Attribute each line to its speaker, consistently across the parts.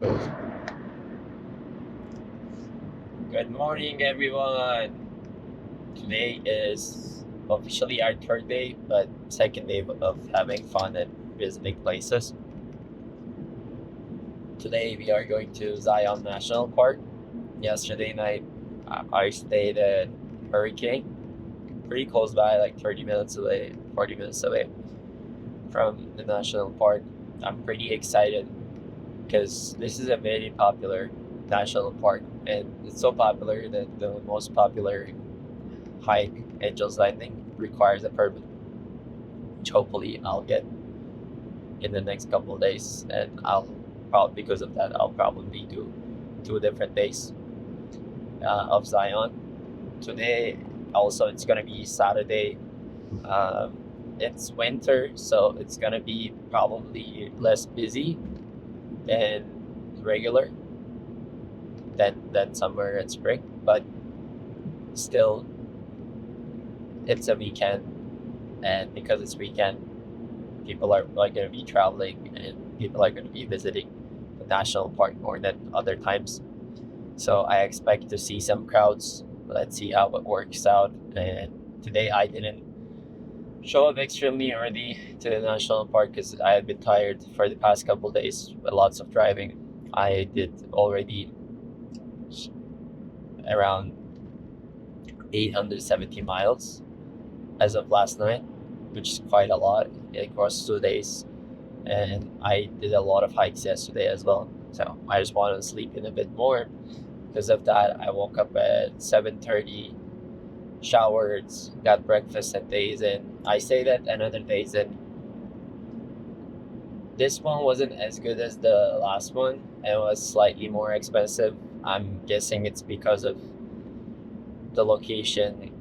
Speaker 1: Good morning, everyone. Today is officially our third day, but second day of having fun and visiting places. Today we are going to Zion National Park. Yesterday night, I stayed at Hurricane, pretty close by, like 30 minutes away, 40 minutes away from the national park. I'm pretty excited because this is a very popular national park, and it's so popular that the most popular hike, Angel's Landing, requires a permit, which hopefully I'll get in the next couple of days. And I'll probably, because of that, I'll probably do 2 different days of Zion. Today, also, it's gonna be Saturday. Um, it's winter, so it's gonna be probably less busy than regular than summer and spring, but still, it's a weekend, and because it's weekend, people are going to be traveling and people are going to be visiting the national park more than other times. So I expect to see some crowds. Let's see how it works out. And today I didn't show up extremely early to the national park because I had been tired for the past couple of days with lots of driving. I did already around 870 miles as of last night, which is quite a lot across 2 days. And I did a lot of hikes yesterday as well. So I just wanted to sleep in a bit more. Because of that, I woke up at 7:30, showered, got breakfast at Days Inn. I stayed at another Days Inn. This one wasn't as good as the last one. It was slightly more expensive. I'm guessing it's because of the location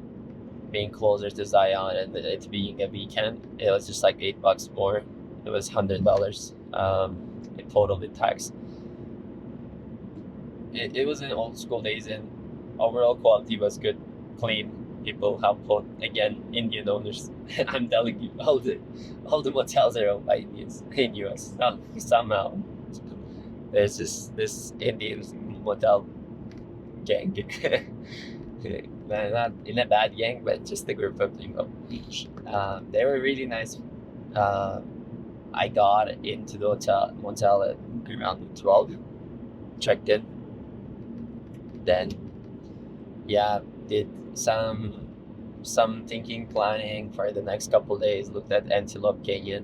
Speaker 1: being closer to Zion and it being a weekend. It was just like $8 more. It was $100 in total with tax. It was an old school Days Inn. Overall quality was good, clean. People helpful. Again, Indian owners. I'm telling you, all the motels are owned by Indians in US. Somehow, there's this Indian motel gang. Not in a bad gang, but just a group of people. They were really nice. Uh, I got into the motel at around 12, checked in, then yeah, did some thinking, planning for the next couple days. Looked at Antelope Canyon,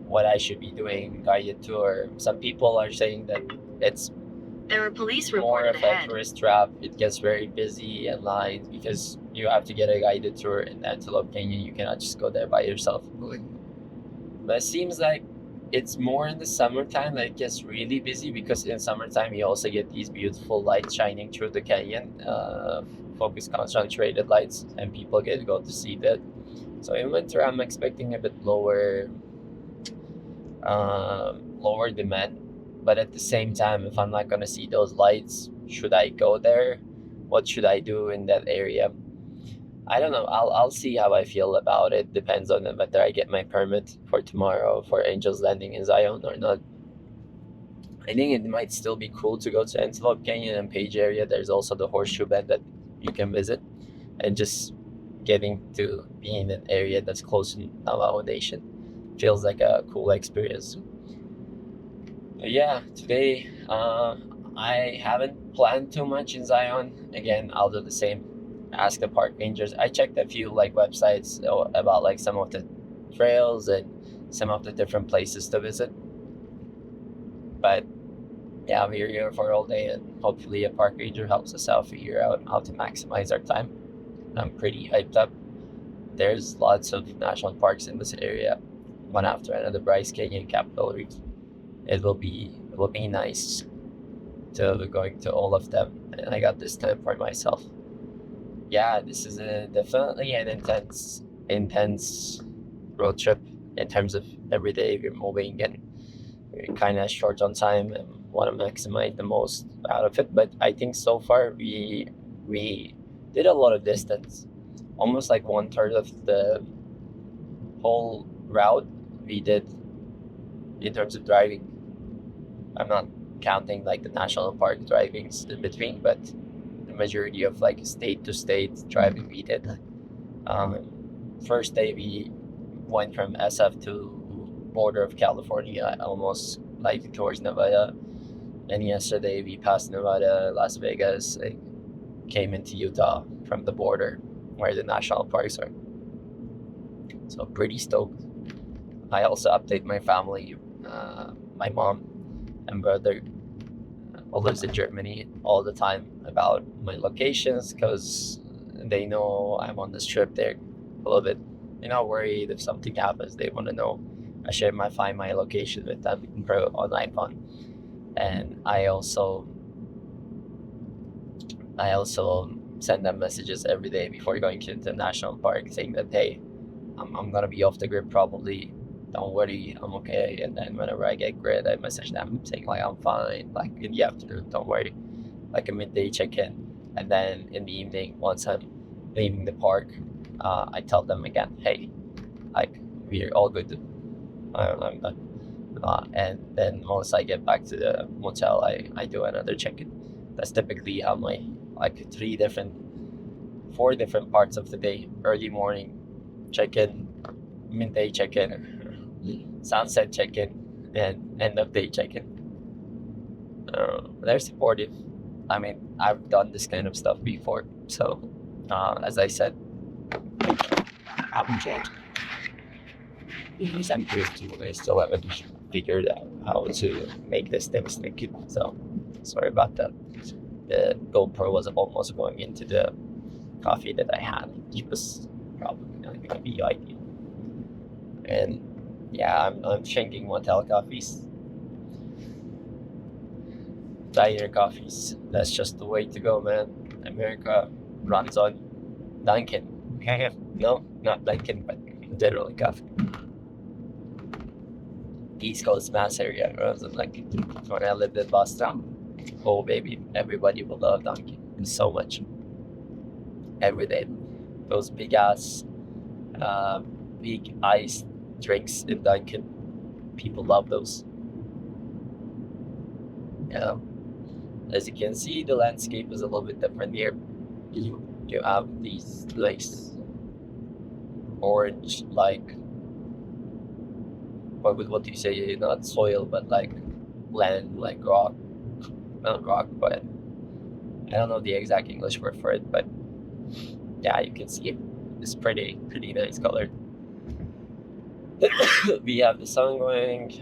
Speaker 1: what I should be doing, guided tour. Some people are saying that it's
Speaker 2: There are police
Speaker 1: more
Speaker 2: reported
Speaker 1: of a
Speaker 2: ahead.
Speaker 1: tourist trap. It gets very busy and lines because you have to get a guided tour in Antelope Canyon. You cannot just go there by yourself. But it seems like it's more in the summertime that it gets really busy because in summertime you also get these beautiful lights shining through the canyon, focus concentrated lights, and people get to go to see that. So in winter, I'm expecting a bit lower demand. But at the same time, if I'm not gonna see those lights, should I go there? What should I do in that area? I don't know. I'll see how I feel about it. Depends on whether I get my permit for tomorrow for Angel's Landing in Zion or not. I think it might still be cool to go to Antelope Canyon and Page area. There's also the horseshoe bend that you can visit, and just getting to be in an area that's close to Navajo Nation feels like a cool experience. But yeah, today I haven't planned too much in Zion. Again, I'll do the same. Ask the park rangers. I checked a few like websites about like some of the trails and some of the different places to visit. But yeah, we're here for all day, and hopefully a park ranger helps us out figure out how to maximize our time. I'm pretty hyped up. There's lots of national parks in this area, one after another. Bryce Canyon, Capitol Reef. It will be nice to going to all of them, and I got this time for myself. Yeah, this is definitely an intense road trip in terms of every day we're moving and we're kind of short on time and want to maximize the most out of it. But I think so far we did a lot of distance, almost like 1/3 of the whole route we did in terms of driving. I'm not counting like the national park drivings in between, but the majority of like state to state driving we did. First day we went from SF to border of California, almost like towards Nevada. And yesterday we passed Nevada, Las Vegas, like, came into Utah from the border where the national parks are. So pretty stoked. I also update my family, my mom and brother who lives in Germany all the time about my locations because they know I'm on this trip. They're a little bit, worried if something happens. They want to know. I share find my location with them on iPhone, and I also send them messages every day before going to the national park saying that, hey, I'm gonna be off the grid probably. Don't worry, I'm okay. And then whenever I get grid, I message them saying like I'm fine. Like in the afternoon, don't worry. Like a midday check-in, and then in the evening, once I'm leaving the park, I tell them again, hey, like we're all good. I'm done. And then once I get back to the motel, I do another check-in. That's typically how my like 4 different parts of the day: early morning check-in, midday check-in, sunset check-in, and end of day check-in. They're supportive. I mean, I've done this kind of stuff before, so as I said, I'm changed. I'm curious too. I still haven't figured out how to make this thing stick. So sorry about that. The GoPro was almost going into the coffee that I had, which was probably not going to be ideal. And yeah, I'm drinking Motel coffees, dire coffees. That's just the way to go, man. America runs on Dunkin'. Okay, no, not Dunkin', but literally coffee. East Coast Mass area runs on Dunkin'. When I lived in Boston, oh baby, everybody will love Dunkin' so much. Every day, those big ass, big iced drinks in Dunkin'. People love those. Yeah. As you can see, the landscape is a little bit different here. You have these like orange, like what do you say? Not soil, but like land, like rock. Not rock, but I don't know the exact English word for it. But yeah, you can see it's pretty nice color. We have the sun going,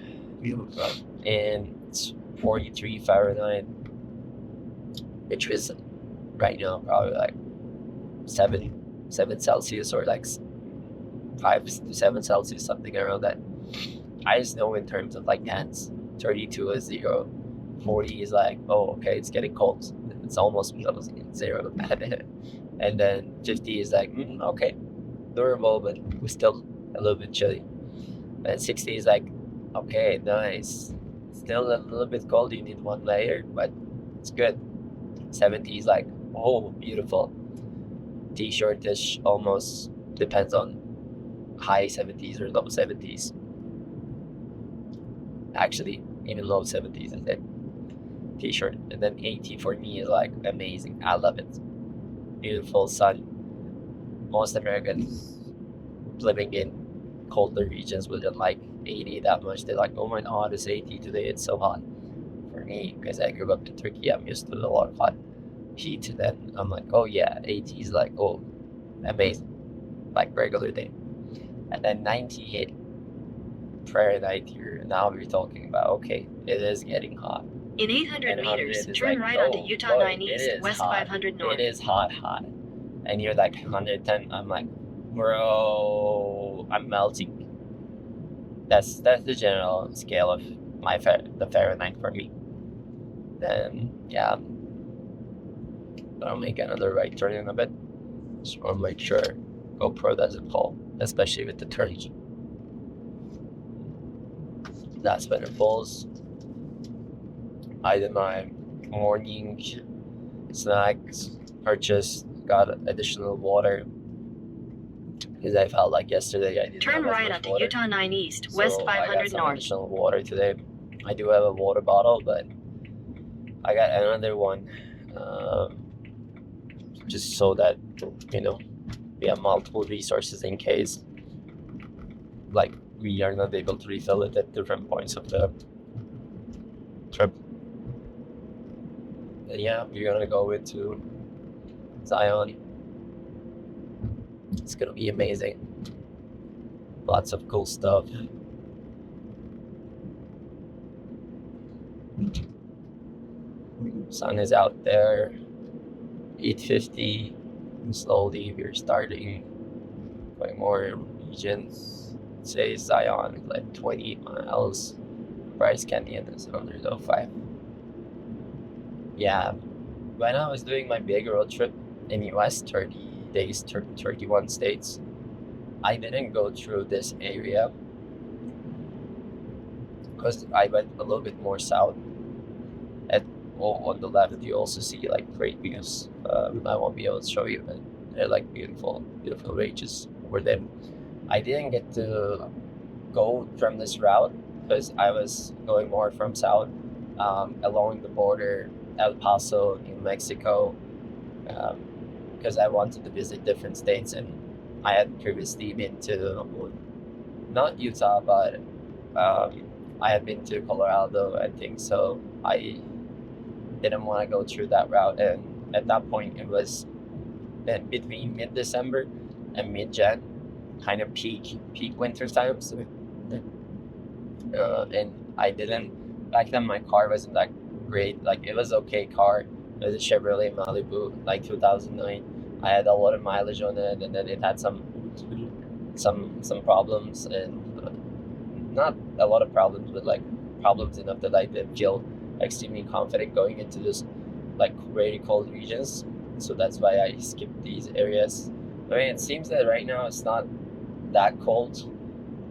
Speaker 1: and it's 43 Fahrenheit, which is right now probably like 7 Celsius or like 5 to 7 Celsius, something around that. I just know in terms of like tense, 32 is 0, 40 is like, oh okay, it's getting cold. It's almost closing at 0. And then 50 is like, okay, durable, but we're still a little bit chilly. And 60 is like, okay, nice. Still a little bit cold, you need 1 layer, but it's good. 70 is like, oh, beautiful. T-shirt-ish almost, depends on high 70s or low 70s. Actually, even low 70s is it. T-shirt. And then 80 for me is like amazing. I love it. Beautiful sun. Most Americans living in colder regions wouldn't like 80 that much. They're like, oh my god, it's 80 today, it's so hot. For me, because I grew up in Turkey, I'm used to a lot of hot heat. And then I'm like, oh yeah, 80 is like, oh, amazing. Like regular day. And then 98 Fahrenheit here. Now we're talking about, okay, it is getting hot.
Speaker 2: In 800 meters, turn right onto Utah 9 East, West
Speaker 1: hot.
Speaker 2: 500 North.
Speaker 1: It is hot. And you're like 110. I'm like, bro, I'm melting. That's the general scale of the Fahrenheit for me. Then yeah, I'll make another right turn in a bit. Just want to make sure GoPro doesn't fall, especially with the turns. That's when it falls. I did my morning snacks, purchased, got additional water because I felt like yesterday I didn't
Speaker 2: turn
Speaker 1: have
Speaker 2: right onto Utah 9 East, West 500
Speaker 1: I got some
Speaker 2: North.
Speaker 1: additional water today. I do have a water bottle, but I got another one, just so that you know we have multiple resources in case like we are not able to refill it at different points of the trip. And yeah, we're gonna go into Zion. It's gonna be amazing. Lots of cool stuff. Sun is out there. 8:50. Slowly we're starting by more regions. Say Zion is like 28 miles. Bryce Canyon is 105. Yeah, when I was doing my big road trip in US, 30 days, 31 states, I didn't go through this area because I went a little bit more south. At on the left, you also see like great views. I won't be able to show you, but they're like beautiful, beautiful ranges over there. I didn't get to go from this route because I was going more from south, along the border, El Paso, New Mexico, because I wanted to visit different states, and I had previously been to not Utah, but I had been to Colorado, I think. So I didn't want to go through that route, and at that point it was between mid-December and mid-Jan, kind of peak winter time. So, and I didn't back then. My car wasn't that great. Like, it was okay car. It was a Chevrolet Malibu, like 2009. I had a lot of mileage on it, and then it had some problems, and not a lot of problems, but like problems enough that I did feel extremely confident going into this like very cold regions. So that's why I skipped these areas. I mean, it seems that right now it's not that cold,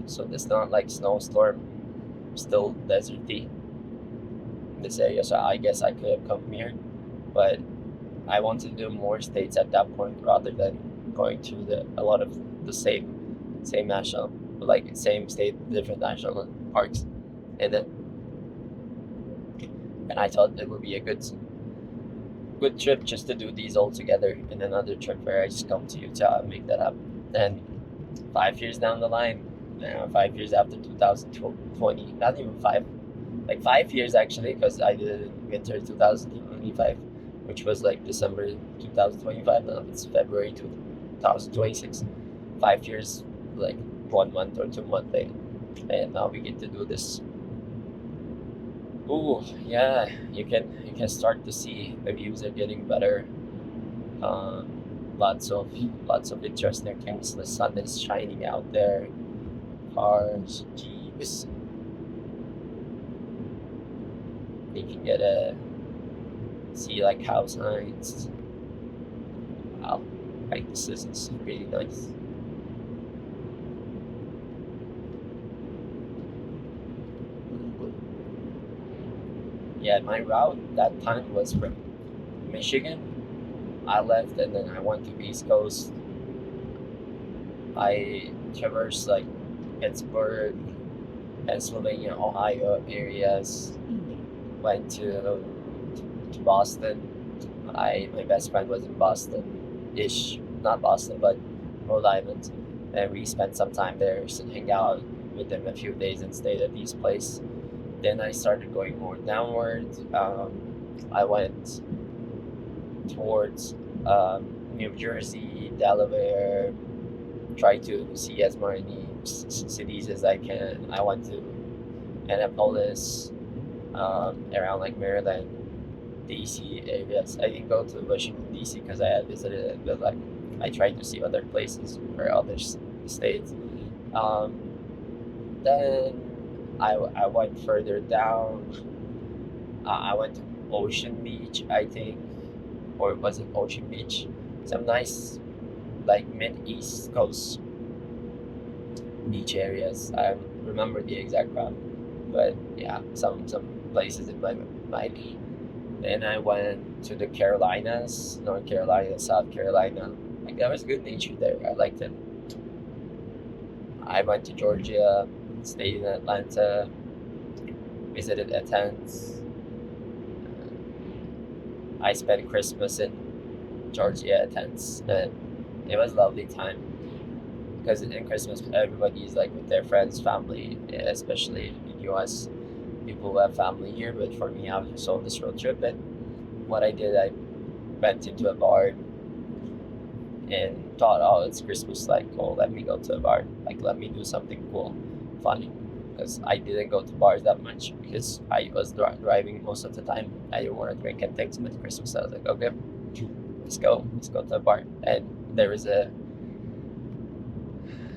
Speaker 1: so it's not like snowstorm, still deserty in this area. So I guess I could have come here, but I wanted to do more states at that point rather than going to a lot of the same national, like same state, different national parks, and I thought it would be a good trip just to do these all together, and another trip where I just come to Utah and make that up. And 5 years down the line, 5 years after 2020, not even five, like 5 years actually, because I did it in winter 2025, which was like December 2025. Now it's February 2026. 5 years, like 1 month or 2 month thing, and now we get to do this. Ooh, yeah, you can start to see the views are getting better. Um, lots of interesting things. The sun is shining out there. Cars, jeeps. You can get a see like house signs. Wow, like this is really nice. Yeah, my route that time was from Michigan. I left and then I went to East Coast. I traversed like Pittsburgh, Pennsylvania, Ohio areas. Went to Boston. My best friend was in Boston-ish, not Boston, but Rhode Island, and we spent some time there, so hang out with them a few days and stayed at these place. Then I started going more downward. I went towards New Jersey, Delaware, try to see as many cities as I can. I went to Annapolis, around like Maryland, DC areas. I didn't go to Washington DC because I had visited it, but like I tried to see other places or other states. Then I went further down. I went to Ocean Beach, I think, or was it Ocean Beach? Some nice, like mid-East Coast beach areas. I don't remember the exact route, but yeah, some places in my mind. Then I went to the Carolinas, North Carolina, South Carolina. Like, there was good nature there. I liked it. I went to Georgia, stayed in Atlanta, visited Athens, I spent Christmas in Georgia tents, and it was a lovely time because in Christmas everybody is like with their friends, family, especially in the US. People who have family here, but for me, I was just on this road trip, and what I did, I went into a bar and thought, oh, it's Christmas, like, oh, let me go to a bar, like, let me do something cool, funny, because I didn't go to bars that much because I was driving most of the time. I didn't want to drink and things, but Christmas, I was like, okay, let's go to a bar. And there was a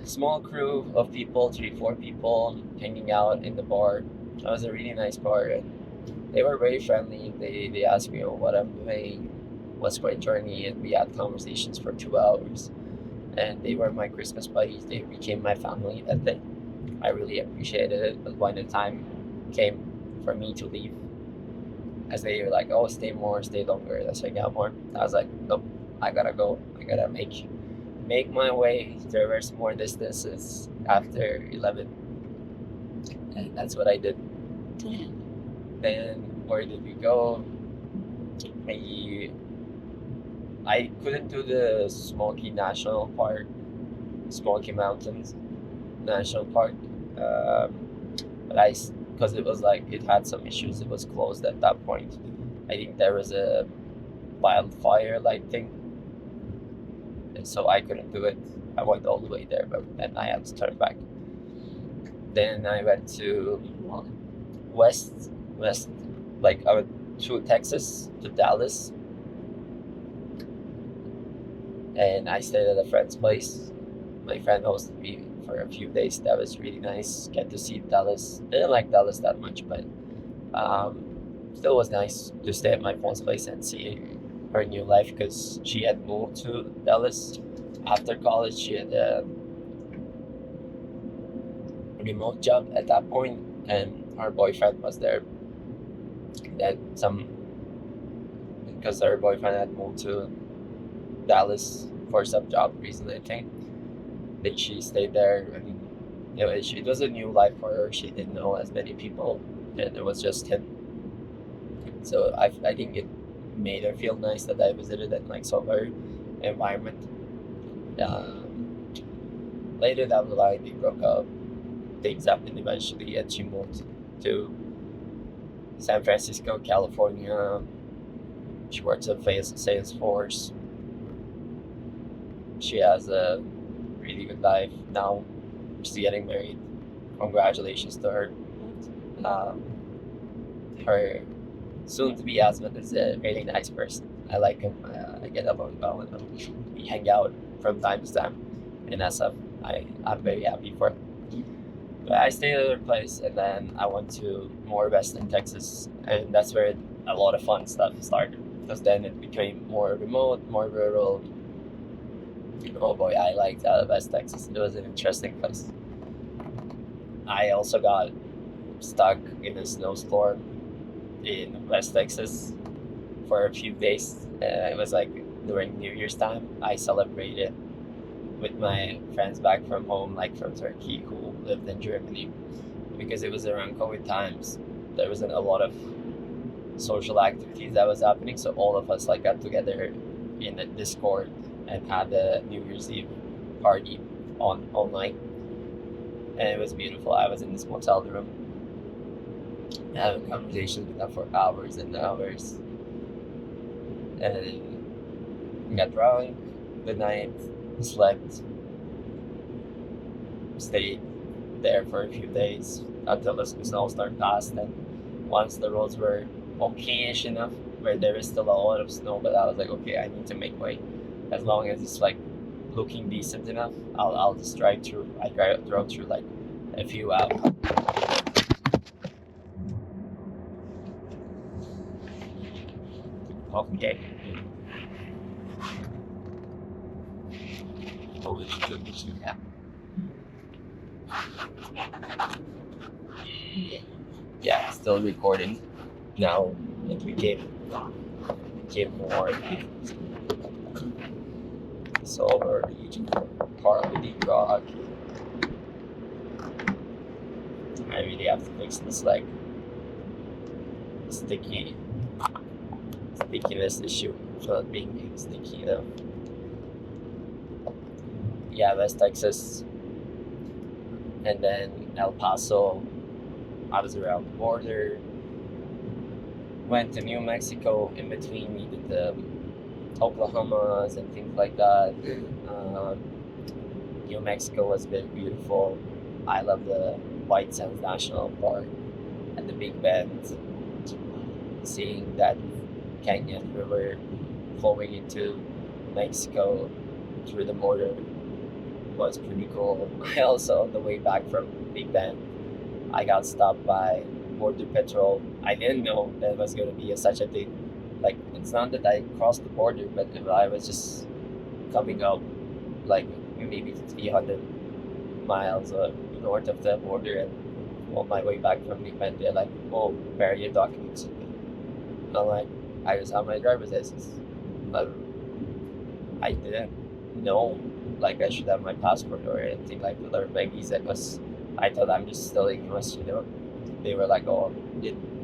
Speaker 1: small crew of people, 3-4 people hanging out in the bar. It was a really nice bar, and they were very friendly. They asked me, oh, what I'm doing, what's my journey, and we had conversations for 2 hours. And they were my Christmas buddies. They became my family that day. I really appreciated it. But when the time came for me to leave, as they were like, oh, stay more, stay longer, let's hang out more, I was like, nope, I gotta go. I gotta make my way, traverse more distances after 11. And that's what I did. Then where did we go? I couldn't do the Smoky National Park, Smoky Mountains National Park, but because it was like, it had some issues, it was closed at that point. I think there was a wildfire like thing, and so I couldn't do it. I went all the way there, but then I had to turn back. Then I went to west, like I went through Texas to Dallas, and I stayed at a friend's place. My friend hosted me for a few days. That was really nice. Get to see Dallas. Didn't like Dallas that much, but still was nice to stay at my friend's place and see her new life, because she had moved to Dallas after college. She had a remote job at that point, and her boyfriend was there. Because her boyfriend had moved to Dallas for some job reason, I think. Then she stayed there. I mean, it was a new life for her. She didn't know as many people, and it was just him. So I think it made her feel nice that I visited and like saw her environment. Later down the line, we broke up. Things happened eventually, and she moved to San Francisco, California. She works at Salesforce. She has a really good life now. She's getting married. Congratulations to her. Her soon-to-be husband is a really nice person. I like him. I get along well with him. We hang out from time to time, and I'm very happy for him. But I stayed at her place, and then I went to more Western Texas, and that's where a lot of fun stuff started. Because then it became more remote, more rural. Oh boy, I liked West Texas. It was an interesting place. I also got stuck in a snowstorm in West Texas for a few days. It was like during New Year's time. I celebrated with my friends back from home, like from Turkey, who lived in Germany, because it was around COVID times. There wasn't a lot of social activities that was happening, so all of us like got together in a Discord and had a New Year's Eve party online, and it was beautiful. I was in this motel room having conversations with them for hours and hours, and got drunk the night, slept, stayed there for a few days until the snowstorm passed. And once the roads were okay-ish enough, where there is still a lot of snow, but I was like, okay, I need to make way. As long as it's like looking decent enough, I'll just drive through. I drove through like a few hours. Okay. Holy goodness, yeah. Yeah, still recording. Now it became more solar, partly rock. I really have to fix this like sticky stickiness issue, not being sticky, Yeah, West Texas, and then El Paso. I was around the border. Went to New Mexico. In between, we did the Oklahomas and things like that. Um, New Mexico was very beautiful. I love the White Sands National Park and the Big Bend. Seeing that canyon river flowing into Mexico through the border was pretty cool. I also, on the way back from Big Bend, I got stopped by Border Patrol. I didn't know that was going to be such a thing. Like, it's not that I crossed the border, but if I was just coming up, like, maybe 300 miles north of the border, and on my way back from Big Bend, they're like, oh, where are your documents? And I'm like, I just have my driver's license. But I didn't know, like, I should have my passport or anything like that, or my visa, because I thought I'm just still in US. They were like, oh,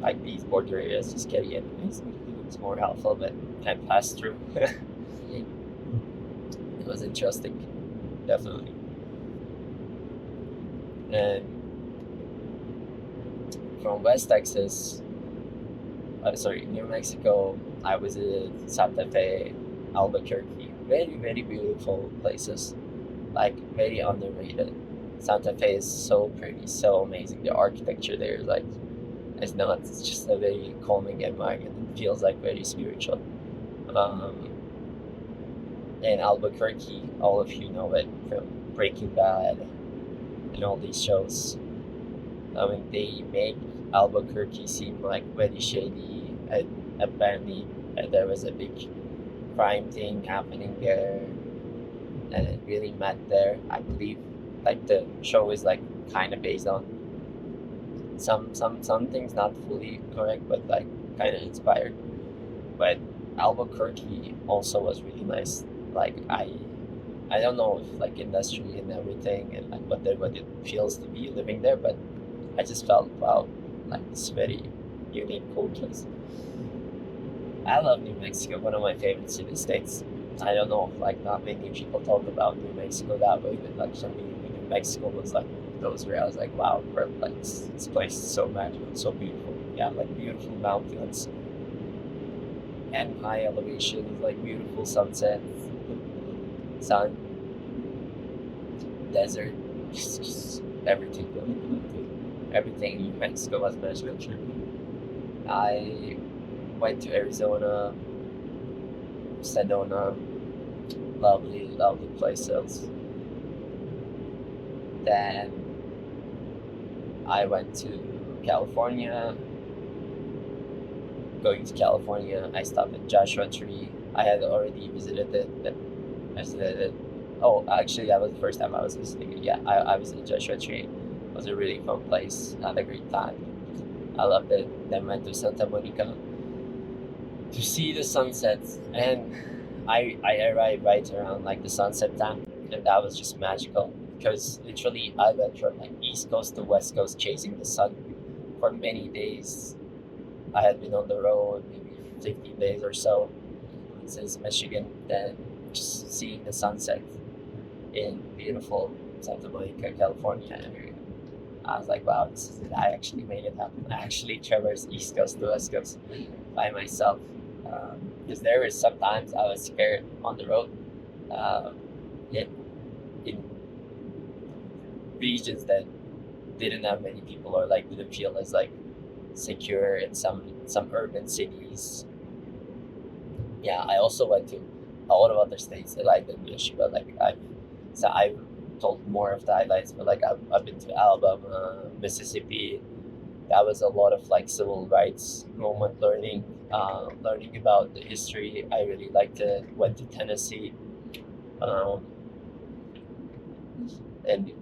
Speaker 1: like these border areas, just carry it. It's more helpful, but can't pass through. It was interesting, definitely. And from West Texas, New Mexico, I was in Santa Fe, Albuquerque. Very, very beautiful places, like very underrated. Santa Fe is so pretty, so amazing. The architecture there, like, it's nuts. It's just a very calming environment. It feels like very spiritual. Um, and Albuquerque, all of you know it from Breaking Bad and all these shows. I mean, they make Albuquerque seem like very shady, and apparently there was a big crime thing happening there, and it really met there. I believe, like, the show is like kind of based on some things not fully correct, but like kind of inspired. But Albuquerque also was really nice. Like, I don't know if like industry and everything and like what it feels to be living there, but I just felt, wow, like it's very unique, cool place. I love New Mexico, one of my favorite city states. I don't know if like not many people talk about New Mexico that way, but like for me, New Mexico was like those where I was like, wow, like this place is so magical, so beautiful. Yeah, like beautiful mountains and high elevations, like beautiful sunsets, sun, desert, just everything. Everything in New Mexico was magical to me. I went to Arizona, Sedona, lovely, lovely places. Then I went to California. Going to California, I stopped at Joshua Tree. I had already visited it, but I visited it. Oh, actually, that was the first time I was visiting it. Yeah, I visited Joshua Tree. It was a really fun place. Had a great time. I loved it. Then went to Santa Monica to see the sunsets, and I arrived right around like the sunset time, and that was just magical because literally I went from like East Coast to West Coast chasing the sun for many days. I had been on the road maybe 15 days or so since Michigan, then just seeing the sunset in beautiful Santa Monica, California area. I was like, wow, I actually made it happen. I actually traversed East Coast to West Coast by myself. Because there were sometimes I was scared on the road um, in, in regions that didn't have many people or like didn't feel as like secure in some urban cities. Yeah, I also went to a lot of other states that I didn't wish, but like I've told more of the highlights, but like I've been to Alabama, Mississippi. That was a lot of like civil rights moment learning about the history. I really liked it. Went to Tennessee, um, and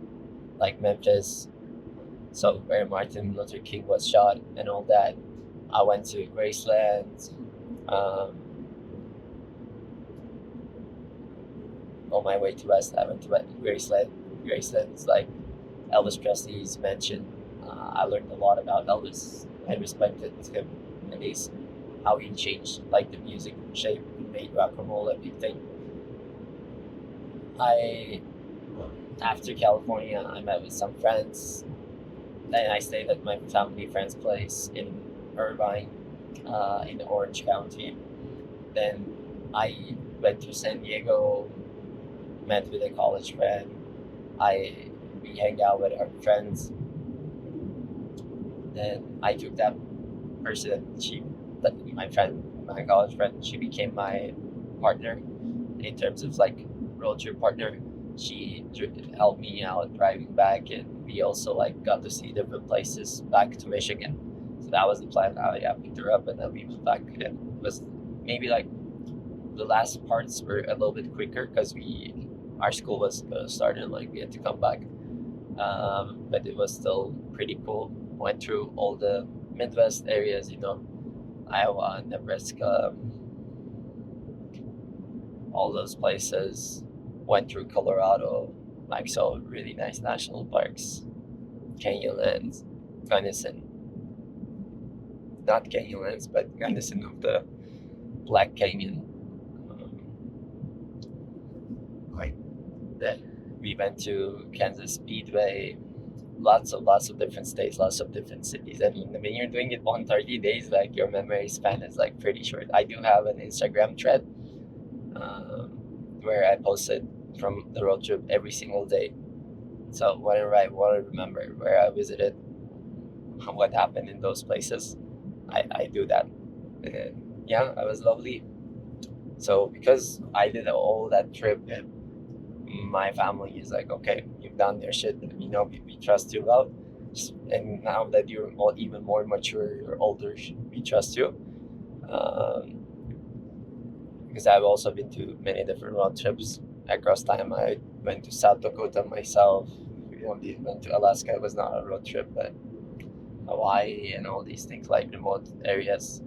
Speaker 1: like Memphis, so where Martin Luther King was shot and all that. I went to Graceland. Um, on my way to West, I went to Graceland. Graceland is like Elvis Presley's mansion. I learned a lot about Elvis. I respected him at least. how he changed like the music shape, made rock and roll a big thing. After California, I met with some friends. Then I stayed at my family friend's place in Irvine, in Orange County. Then I went to San Diego, met with a college friend. We hang out with our friends. Then I took that person, my friend, my college friend, she became my partner in terms of like road trip partner. She helped me out driving back, and we also like got to see different places back to Michigan. So that was the plan. I picked her up and then we moved back. And it was maybe like the last parts were a little bit quicker because our school was starting, like we had to come back. But it was still pretty cool. Went through all the Midwest areas, Iowa, Nebraska, all those places. Went through Colorado, like so really nice national parks, canyonlands, Gunnison, not canyonlands, but Gunnison of the Black Canyon. Quite that. We went to Kansas Speedway, lots of different states, lots of different cities. I mean, when you're doing it 130 days, like your memory span is like pretty short. I do have an Instagram thread where I posted from the road trip every single day. So whenever I want to remember where I visited, what happened in those places, I do that. And yeah, it was lovely. So because I did all that trip, my family is like, okay, you've done your shit, we trust you well. And now that you're even more mature, you're older, we trust you. Because I've also been to many different road trips across time. I went to South Dakota myself. We went to Alaska. It was not a road trip, but Hawaii and all these things, like remote areas,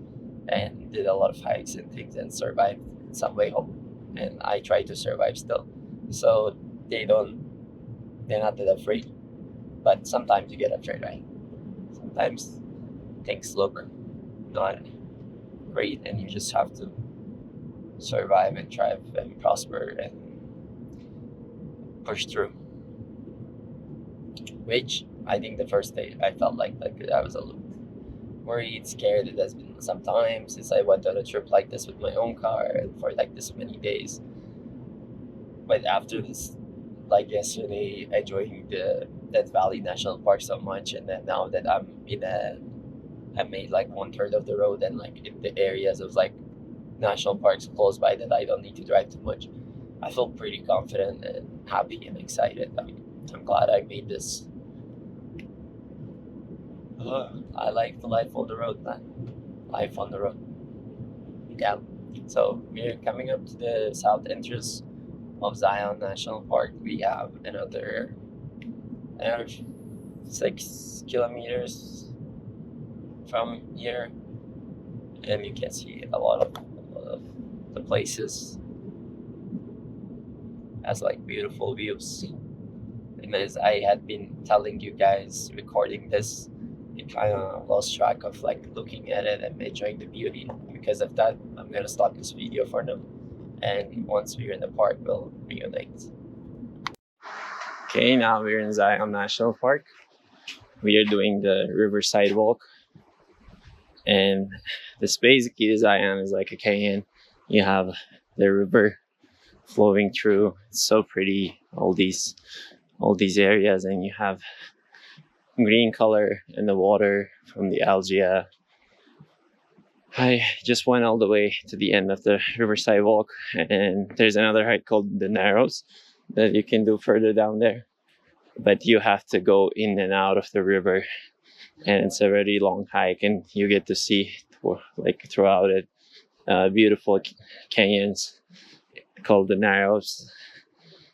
Speaker 1: and did a lot of hikes and things and survived in some way home. And I try to survive still. So they're not that afraid. But sometimes you get afraid, right? Sometimes things look not great and you just have to survive and thrive and prosper and push through. Which I think the first day I felt like I was a little worried, scared. It has been some time since I went on a trip like this with my own car and for like this many days. But after this, like yesterday, enjoying the Death Valley National Park so much, and then now that I made like 1/3 of the road and like in the areas of like national parks close by that I don't need to drive too much, I feel pretty confident and happy and excited. I'm glad I made this. I like the life on the road, man. Life on the road. Yeah. So we're coming up to the south entrance of Zion National Park. We have another 6 kilometers from here, and you can see a lot of the places has like beautiful views. And as I had been telling you guys, recording this, it kind of lost track of like looking at it and enjoying the beauty. Because of that, I'm gonna stop this video for now, and once we're in the park, we'll reunite. Okay, now we're in Zion National Park. We are doing the Riverside Walk, and this basically Zion is like a canyon. You have the river flowing through. It's so pretty. All these areas, and you have green color in the water from the algae. I just went all the way to the end of the Riverside Walk, and there's another hike called the Narrows that you can do further down there, but you have to go in and out of the river, and it's a very long hike, and you get to see like throughout it beautiful canyons called the Narrows.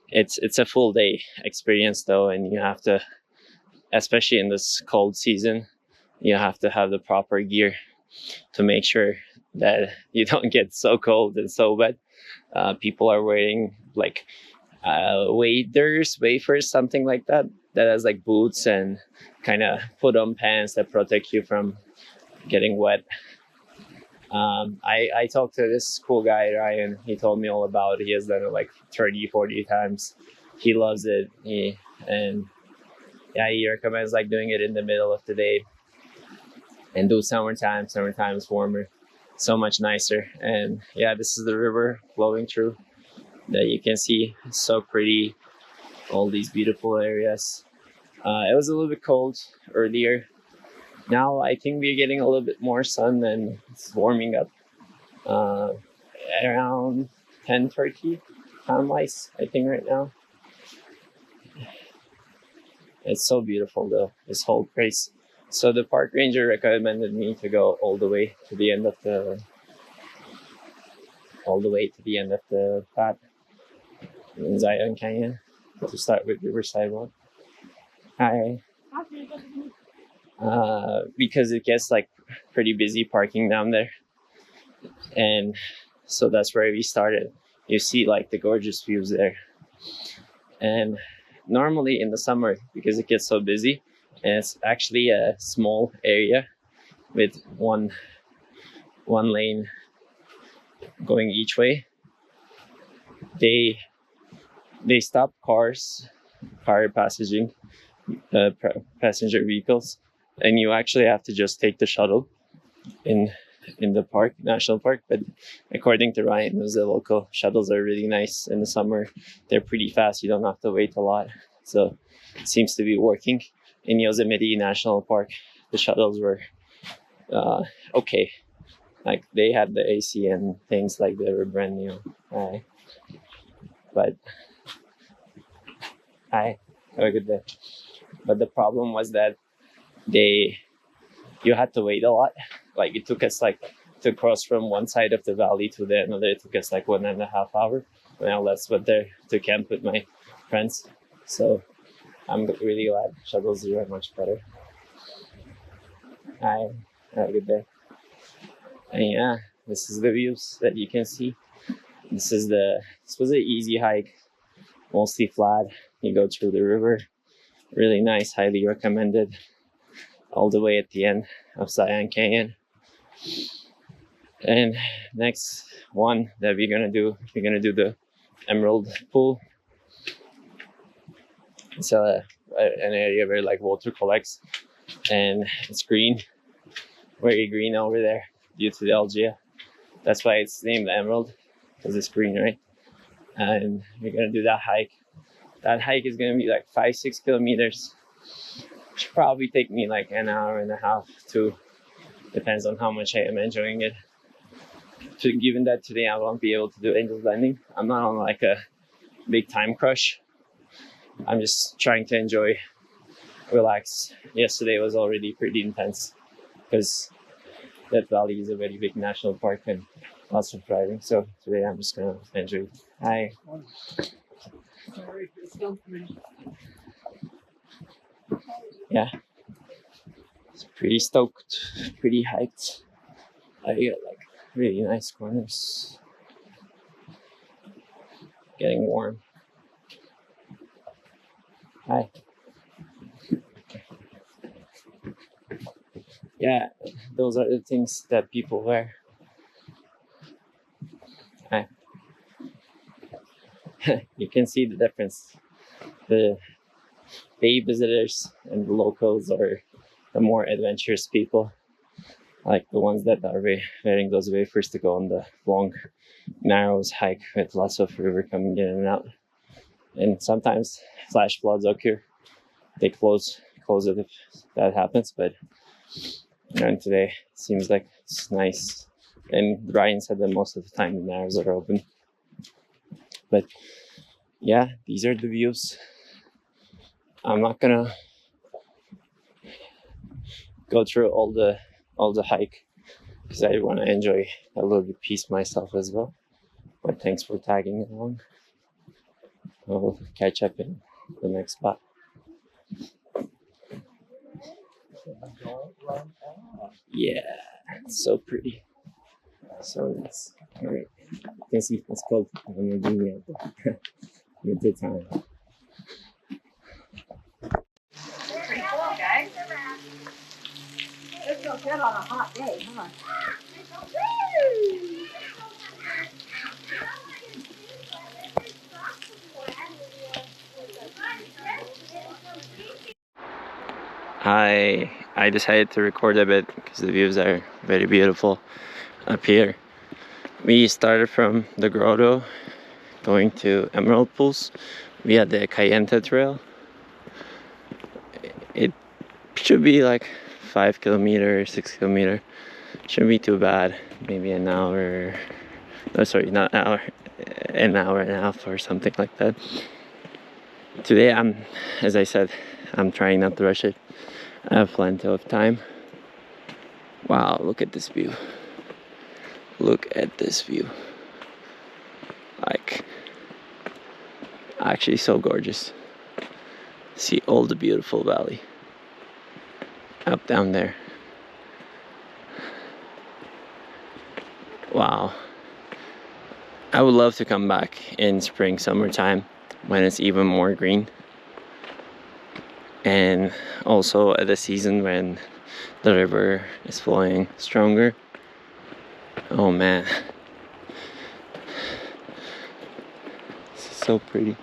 Speaker 1: It's a full day experience though, and you have to, especially in this cold season, you have to have the proper gear to make sure that you don't get so cold and so wet. People are wearing like wafers, something like that has like boots and kind of put on pants that protect you from getting wet. I talked to this cool guy, Ryan. He told me all about it. He has done it like 30, 40 times. He loves it. And yeah, he recommends like doing it in the middle of the day and do summertime. Summertime is warmer, so much nicer. And yeah, this is the river flowing through that you can see. It's so pretty. All these beautiful areas. It was a little bit cold earlier. Now I think we're getting a little bit more sun and it's warming up. Around 10:30 time-wise, I think right now. It's so beautiful though, this whole place. So the park ranger recommended me to go all the way to the end of the path in Zion Canyon to start with Riverside Walk. Hi. Because it gets like pretty busy parking down there, and so that's where we started. You see like the gorgeous views there, and normally in the summer, because it gets so busy and it's actually a small area with one lane going each way, they stop car passaging passenger vehicles, and you actually have to just take the shuttle in the national park. But according to Ryan, the local shuttles are really nice in the summer. They're pretty fast. You don't have to wait a lot, so it seems to be working. In Yosemite National Park, the shuttles were okay. Like they had the AC and things, like they were brand new. But have a good day. But the problem was that you had to wait a lot. Like it took us to cross from one side of the valley to the another. It took us like 1.5 hours. Now let's went there to camp with my friends. So I'm really glad shuttles are much better. Have a good day. And yeah, this is the views that you can see. This was an easy hike, mostly flat. You go through the river. Really nice, highly recommended. All the way at the end of Zion Canyon. And next one that we're gonna do the Emerald Pool. It's an area where like water collects, and it's green, very green over there due to the algae. That's why it's named Emerald, because it's green, right? And we're gonna do that hike. That hike is gonna be like 5-6 kilometers. Should probably take me like an hour and a half, 2. Depends on how much I am enjoying it. Given that today I won't be able to do Angel's Landing, I'm not on like a big time crush. I'm just trying to enjoy, relax. Yesterday was already pretty intense because that valley is a very big national park and lots of driving. So today I'm just gonna enjoy. Hi. Sorry, yeah, it's pretty stoked, pretty hyped. I got like really nice corners. Getting warm. Hi. Yeah, those are the things that people wear. Hi. You can see the difference. The day visitors and the locals are the more adventurous people, like the ones that are wearing those wafers to go on the long, narrow hike with lots of river coming in and out. And sometimes flash floods occur. They close it if that happens, but today it seems like it's nice. And Ryan said that most of the time the narrows are open. But yeah, these are the views. I'm not gonna go through all the hike because I want to enjoy a little bit peace myself as well. But thanks for tagging along. We'll catch up in the next spot. Yeah, it's so pretty. So nice. Alright. You can see it's cold. I'm gonna do a good time.
Speaker 2: Pretty cool, guys. It's so good on a hot day, huh?
Speaker 1: I decided to record a bit because the views are very beautiful up here. We started from the grotto going to Emerald Pools via the Cayente Trail. It should be like 5 kilometers, 6 kilometers. Shouldn't be too bad. Maybe an hour. No, sorry, not an hour. An hour and a half or something like that. Today as I said, I'm trying not to rush it. I have plenty of time. Wow, look at this view. Look at this view. Like, actually so gorgeous. See all the beautiful valley up down there. Wow. I would love to come back in spring, summertime when it's even more green. And also at the season when the river is flowing stronger. Oh man. This is so pretty.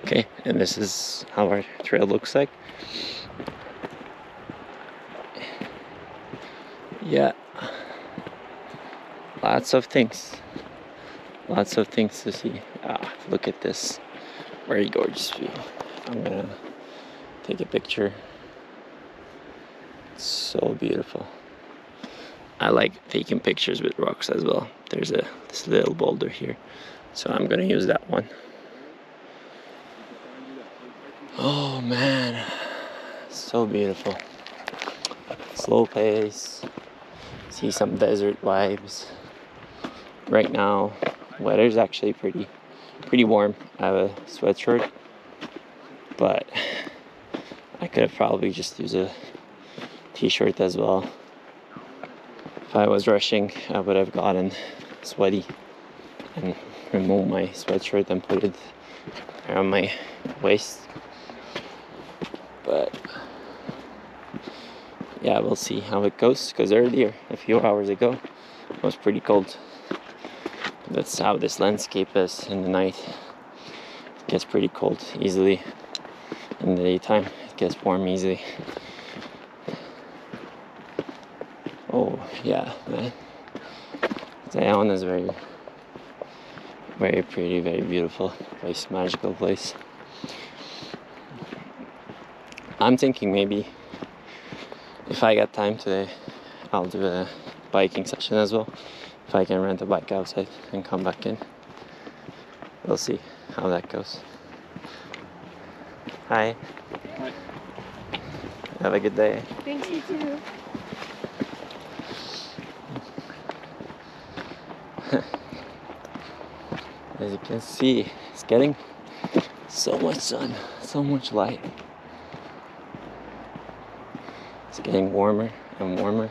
Speaker 1: Okay, and this is how our trail looks like. Yeah. Lots of things. Lots of things to see. Ah, look at this. Very gorgeous view. I'm gonna take a picture. It's so beautiful. I like taking pictures with rocks as well. There's this little boulder here, so I'm gonna use that one. Oh man, so beautiful. Slow pace. See some desert vibes. Right now, weather's actually pretty warm. I have a sweatshirt, but I could have probably just used a t-shirt as well. If I was rushing, I would have gotten sweaty and removed my sweatshirt and put it around my waist. But yeah, we'll see how it goes, because earlier, a few hours ago, it was pretty cold. That's how this landscape is in the night. It gets pretty cold easily. In the daytime, it gets warm easily. Oh yeah, man. Zion is very pretty, very beautiful place, magical place. I'm thinking maybe if I got time today, I'll do a biking session as well. If I can rent a bike outside and come back in. We'll see how that goes. Hi.
Speaker 3: Hi.
Speaker 1: Have a good day.
Speaker 2: Thanks, you too.
Speaker 1: As you can see, it's getting so much sun, so much light. It's getting warmer and warmer.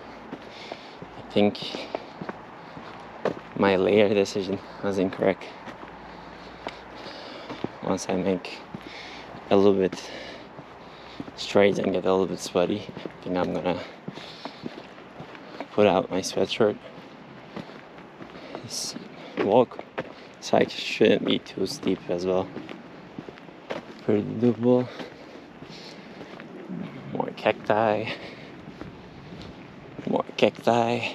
Speaker 1: I think my layer decision was incorrect. Once I make a little bit straight and get a little bit sweaty, I think I'm gonna put out my sweatshirt. This walk hike shouldn't be too steep as well. Pretty doable. More cacti. More cacti.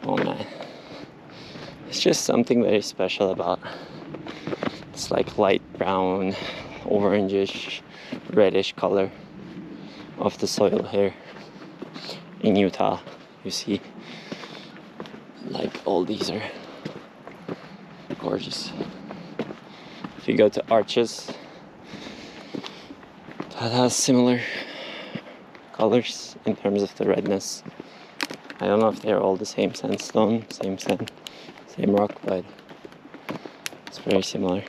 Speaker 1: Oh man. It's just something very special about this like light brown, orangish, reddish color of the soil here in Utah. You see, like all these are gorgeous. If you go to Arches, that has similar colors in terms of the redness. I don't know if they're all the same sandstone, same sand, same rock, but it's very similar.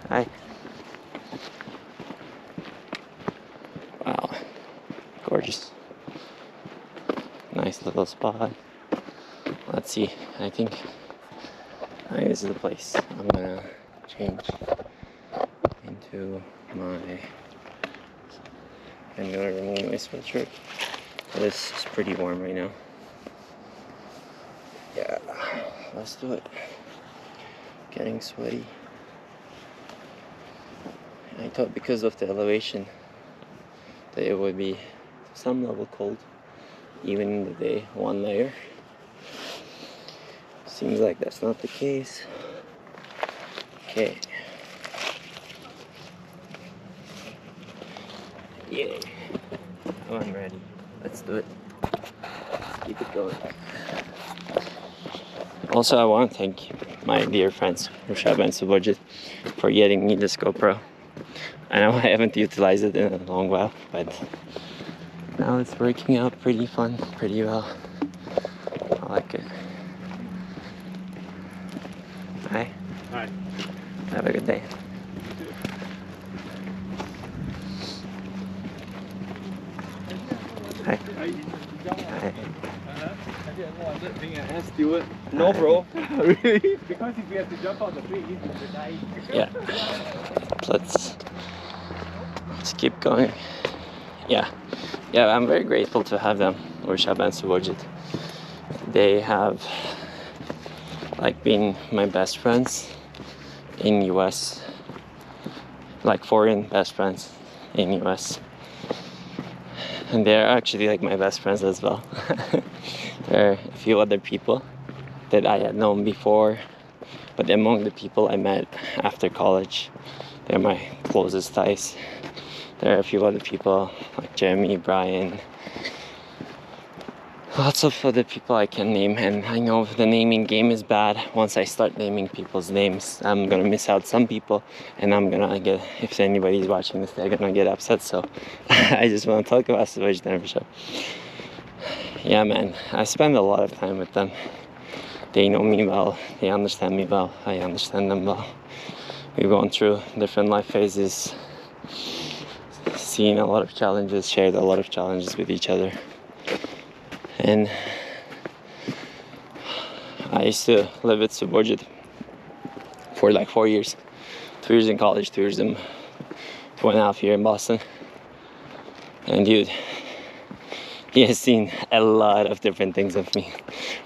Speaker 1: Hi. Wow, gorgeous. Nice little spot. Let's see, I think this is the place. I'm gonna change into my... I'm gonna remove my sweatshirt. This is pretty warm right now. Yeah, let's do it. Getting sweaty. I thought because of the elevation that it would be to some level cold, even in the day, one layer. Seems like that's not the case. Okay. Yeah. Oh, I'm ready. Let's do it. Let's keep it going. Also, I want to thank my dear friends, Roshab and Subojit, for getting me this GoPro. I know I haven't utilized it in a long while, but now it's working out pretty fun, pretty well. I like it. Hi.
Speaker 3: Hi.
Speaker 1: Have a good day. Hi. Hi.
Speaker 3: I didn't want being an air steward.
Speaker 1: No, bro.
Speaker 3: Really? Because if we have to jump out the plane, you need to die.
Speaker 1: Yeah. Let's keep going. Yeah. Yeah, I'm very grateful to have them, Roshab and Subojit. They have like been my best friends in US, like foreign best friends in US. And they're actually like my best friends as well. There are a few other people that I had known before, but among the people I met after college, they're my closest ties. There are a few other people like Jeremy, Brian, lots of other people I can name, and I know the naming game is bad. Once I start naming people's names, I'm gonna miss out some people, and I'm gonna get, if anybody's watching this, they're gonna get upset. So I just want to talk about Savage Denver Show. Yeah, man, I spend a lot of time with them. They know me well, they understand me well, I understand them well. We've gone through different life phases, seen a lot of challenges, shared a lot of challenges with each other. And I used to live with Subojit for like 4 years. 2 years in college, 2 years in 2.5 years in Boston. And dude, he has seen a lot of different things of me.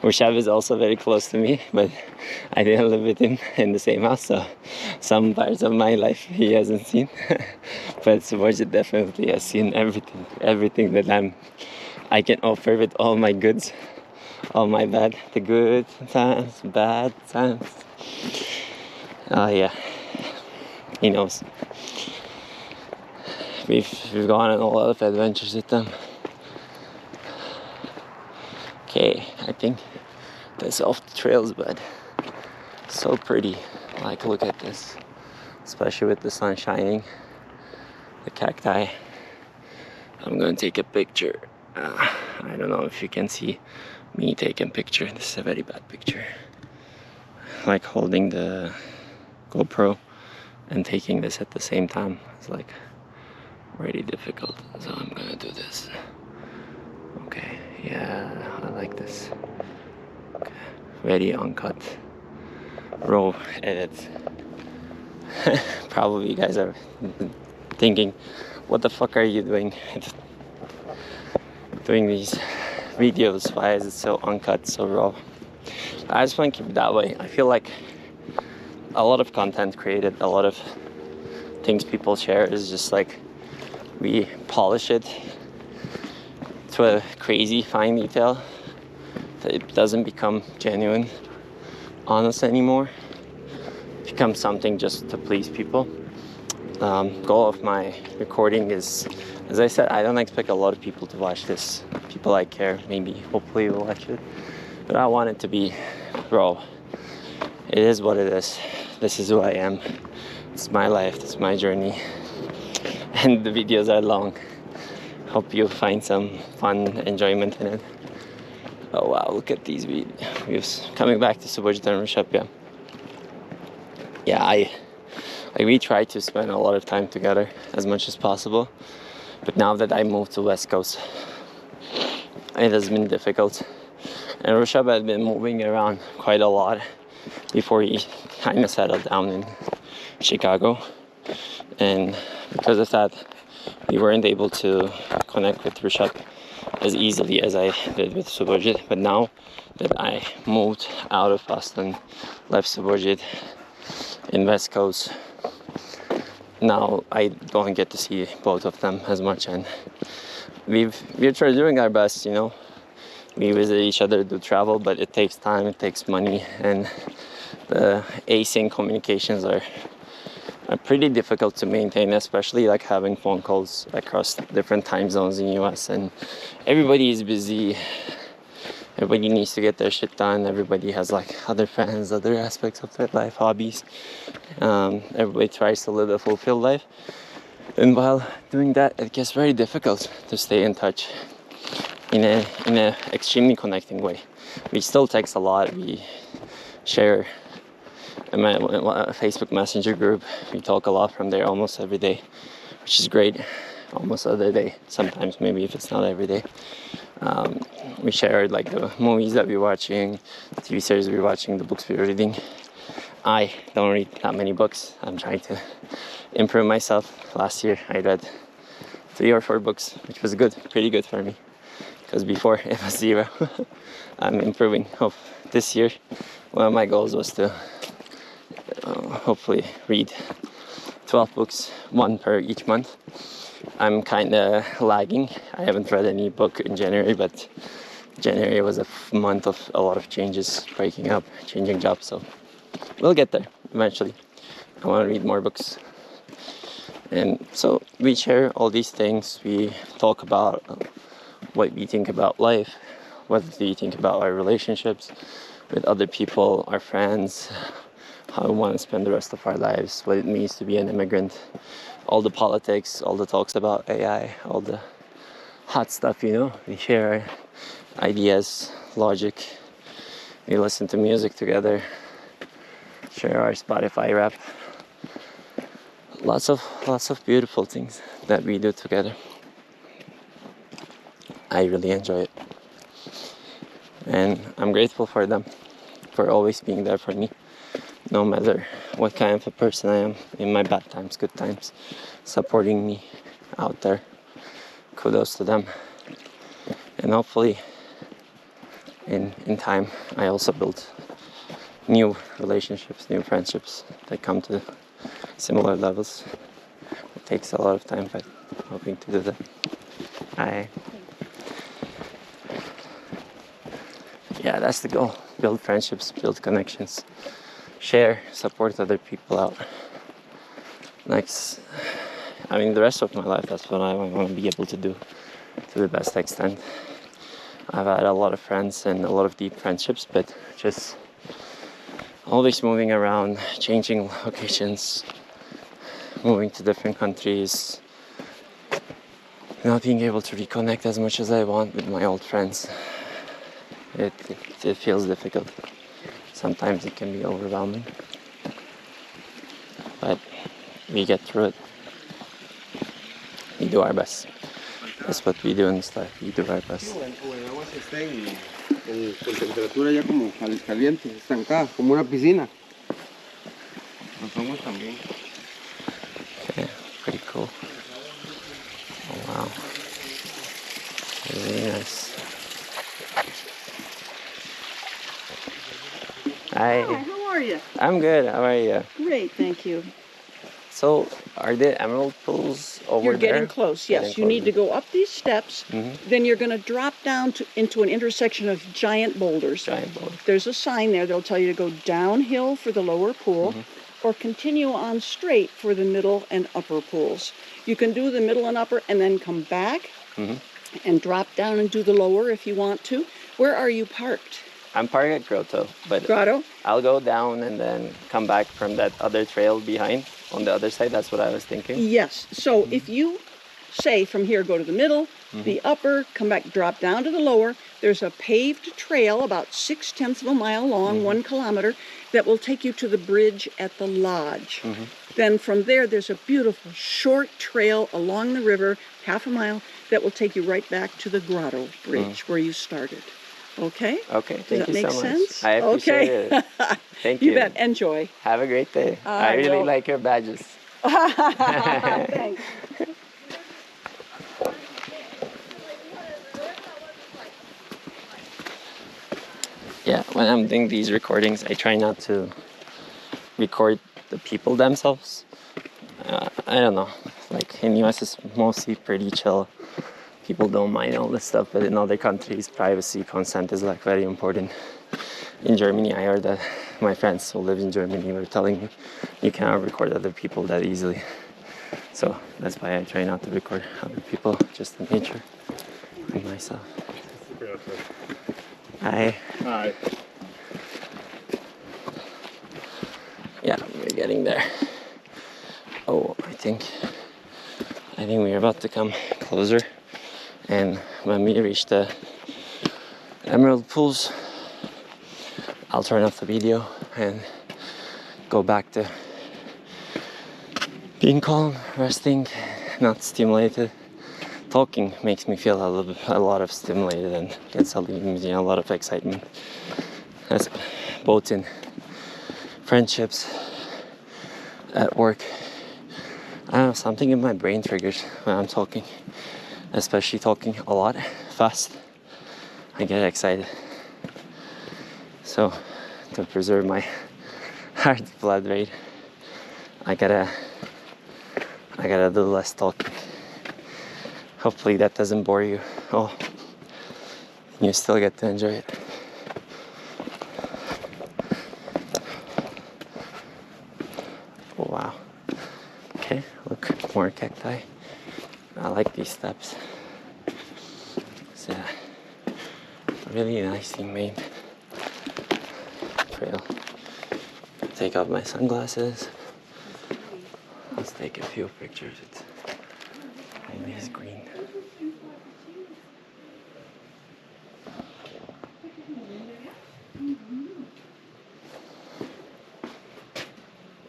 Speaker 1: Roshab is also very close to me, but I didn't live with him in the same house, so some parts of my life he hasn't seen. But Subojit definitely has seen everything that I can offer with all my goods, all my bad, the good times, bad times. Oh yeah, he knows. We've gone on a lot of adventures with them. Okay, I think that's off the trails, but so pretty. Like, look at this, especially with the sun shining, the cacti. I'm gonna take a picture. I don't know if you can see me taking a picture. This is a very bad picture. Like holding the GoPro and taking this at the same time. It's like really difficult. So I'm gonna do this. Okay, yeah, I like this. Okay. Very uncut, raw edit. Probably you guys are thinking, what the fuck are you doing? Doing these videos, why is it so uncut, so raw? I just want to keep it that way. I feel like a lot of content created, a lot of things people share is just like we polish it to a crazy fine detail that it doesn't become genuine, honest anymore. It becomes something just to please people. Goal of my recording is, as I said, I don't expect a lot of people to watch this. People I care, maybe, hopefully will watch it. But I want it to be raw. It is what it is. This is who I am. It's my life, it's my journey. And the videos are long. Hope you find some fun enjoyment in it. Oh wow, look at these views. Coming back to Subojit and Roshab. Yeah, we try to spend a lot of time together as much as possible. But now that I moved to West Coast, it has been difficult. And Roshab had been moving around quite a lot before he kind of settled down in Chicago. And because of that, we weren't able to connect with Roshab as easily as I did with Subojit. But now that I moved out of Boston, left Subojit in West Coast, now I don't get to see both of them as much, and we're doing our best, you know. We visit each other, do travel, but it takes time, it takes money, and the async communications are pretty difficult to maintain, especially like having phone calls across different time zones in the US, and everybody is busy. Everybody needs to get their shit done. Everybody has like other friends, other aspects of their life, hobbies. Everybody tries to live a fulfilled life. And while doing that, it gets very difficult to stay in touch in a extremely connecting way. We still text a lot. We share a Facebook Messenger group. We talk a lot from there almost every day, which is great. Almost other day, sometimes maybe if it's not every day. We share like the movies that we're watching, the TV series we're watching, the books we're reading. I don't read that many books. I'm trying to improve myself. Last year I read 3 or 4 books, which was good, pretty good for me, because before it was 0. I'm improving. This year one of my goals was to hopefully read 12 books, 1 per each month. I'm kind of lagging. I haven't read any book in January, but January was a month of a lot of changes, breaking up, changing jobs, so we'll get there eventually. I want to read more books. And so we share all these things. We talk about what we think about life, what we think about our relationships with other people, our friends, how we want to spend the rest of our lives, what it means to be an immigrant, all the politics, all the talks about AI, all the hot stuff, you know. We share ideas, logic. We listen to music together, share our Spotify rap. Lots of beautiful things that we do together. I really enjoy it. And I'm grateful for them, for always being there for me, no matter what kind of a person I am, in my bad times, good times, supporting me out there. Kudos to them. And hopefully in time I also build new relationships, new friendships that come to similar levels. It takes a lot of time, but I'm hoping to do that. Yeah, that's the goal. Build friendships, build connections, share, support other people out. The rest of my life, that's what I want to be able to do to the best extent. I've had a lot of friends and a lot of deep friendships, but just always moving around, changing locations, moving to different countries, not being able to reconnect as much as I want with my old friends. It feels difficult. Sometimes it can be overwhelming, but we get through it. We do our best. That's what we do in this life. We do our best.
Speaker 4: O el agua se esté con temperatura ya como caliente, estancada, como una piscina. Los hongos también.
Speaker 1: Okay, pretty cool. Oh wow. Really nice. Hi.
Speaker 5: Hi, how are you?
Speaker 1: I'm good. How are you?
Speaker 5: Great, thank you.
Speaker 1: So, are the emerald pools over
Speaker 5: You're
Speaker 1: there?
Speaker 5: getting close, yes. You need to go up these steps, then you're going to drop down into an intersection of giant boulders.
Speaker 1: Giant boulders.
Speaker 5: There's a sign there that'll tell you to go downhill for the lower pool or continue on straight for the middle and upper pools. You can do the middle and upper and then come back and drop down and do the lower if you want to. Where are you parked?
Speaker 1: I'm parked at Grotto, but
Speaker 5: Grotto?
Speaker 1: I'll go down and then come back from that other trail behind on the other side. That's what I was thinking.
Speaker 5: Yes. So if you say from here, go to the middle, the upper, come back, drop down to the lower, there's a paved trail about 0.6 of a mile long, 1 kilometer, that will take you to the bridge at the lodge. Then from there, there's a beautiful short trail along the river, 0.5 mile, that will take you right back to the Grotto Bridge where you started. Okay?
Speaker 1: Okay, thank you so much.
Speaker 5: Does that make sense?
Speaker 1: I appreciate it. Thank you.
Speaker 5: You bet. Enjoy.
Speaker 1: Have a great day. I really like your badges.
Speaker 5: Thanks.
Speaker 1: Yeah, when I'm doing these recordings, I try not to record the people themselves. I don't know. Like in US, it's mostly pretty chill. People don't mind all this stuff, but in other countries, privacy, consent is like very important. In Germany, I heard that my friends who live in Germany were telling me you cannot record other people that easily. So that's why I try not to record other people, just in nature and myself. Hi.
Speaker 3: Hi.
Speaker 1: Yeah, we're getting there. Oh, I think we're about to come closer. And when we reach the emerald pools, I'll turn off the video and go back to being calm, resting, not stimulated. Talking makes me feel a lot of stimulated and gets a lot of excitement. That's both in friendships, at work. I don't know, something in my brain triggers when I'm talking, especially talking a lot, fast. I get excited. So to preserve my heart blood rate, I gotta do less talking. Hopefully that doesn't bore you. Oh, you still get to enjoy it. Oh, wow. Okay, look, more cacti. I like these steps. It's a really nicely made trail. Take off my sunglasses. Let's take a few pictures. It's nice green.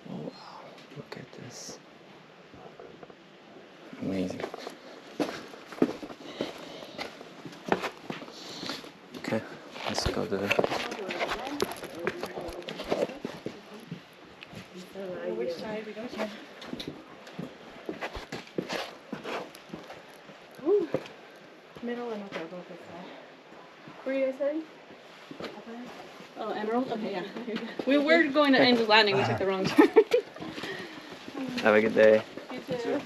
Speaker 1: Oh wow, look at this. Amazing. Okay, let's go to the...
Speaker 5: Which side we go to? Middle and okay, both this side. Where are you guys heading? Oh, Emerald? Okay, yeah. We were going to Angel's Landing, we took the wrong turn.
Speaker 1: Have a good day.
Speaker 5: You too.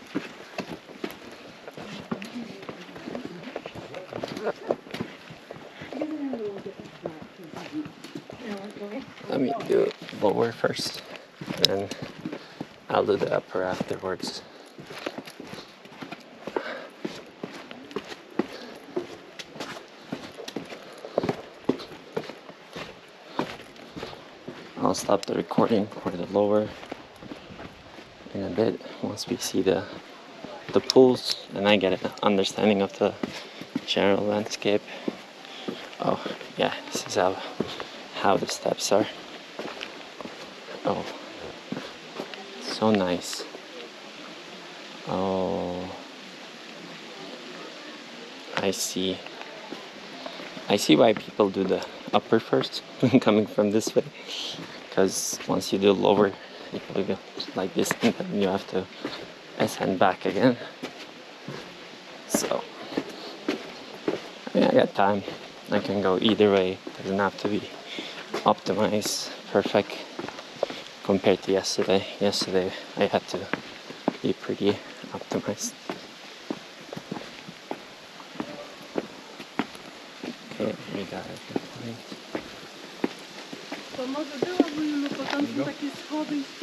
Speaker 1: Let me do lower first, then I'll do the upper afterwards. I'll stop the recording for the lower in a bit once we see the pools and I get an understanding of the general landscape. Oh yeah, this is how the steps are. Oh, so nice. Oh, I see why people do the upper first coming from this way, because once you do lower you probably go like this and then you have to ascend back again. So I mean, I got time, I can go either way. It doesn't have to be optimized perfect compared to yesterday. Yesterday I had to be pretty optimized. Okay, we got it.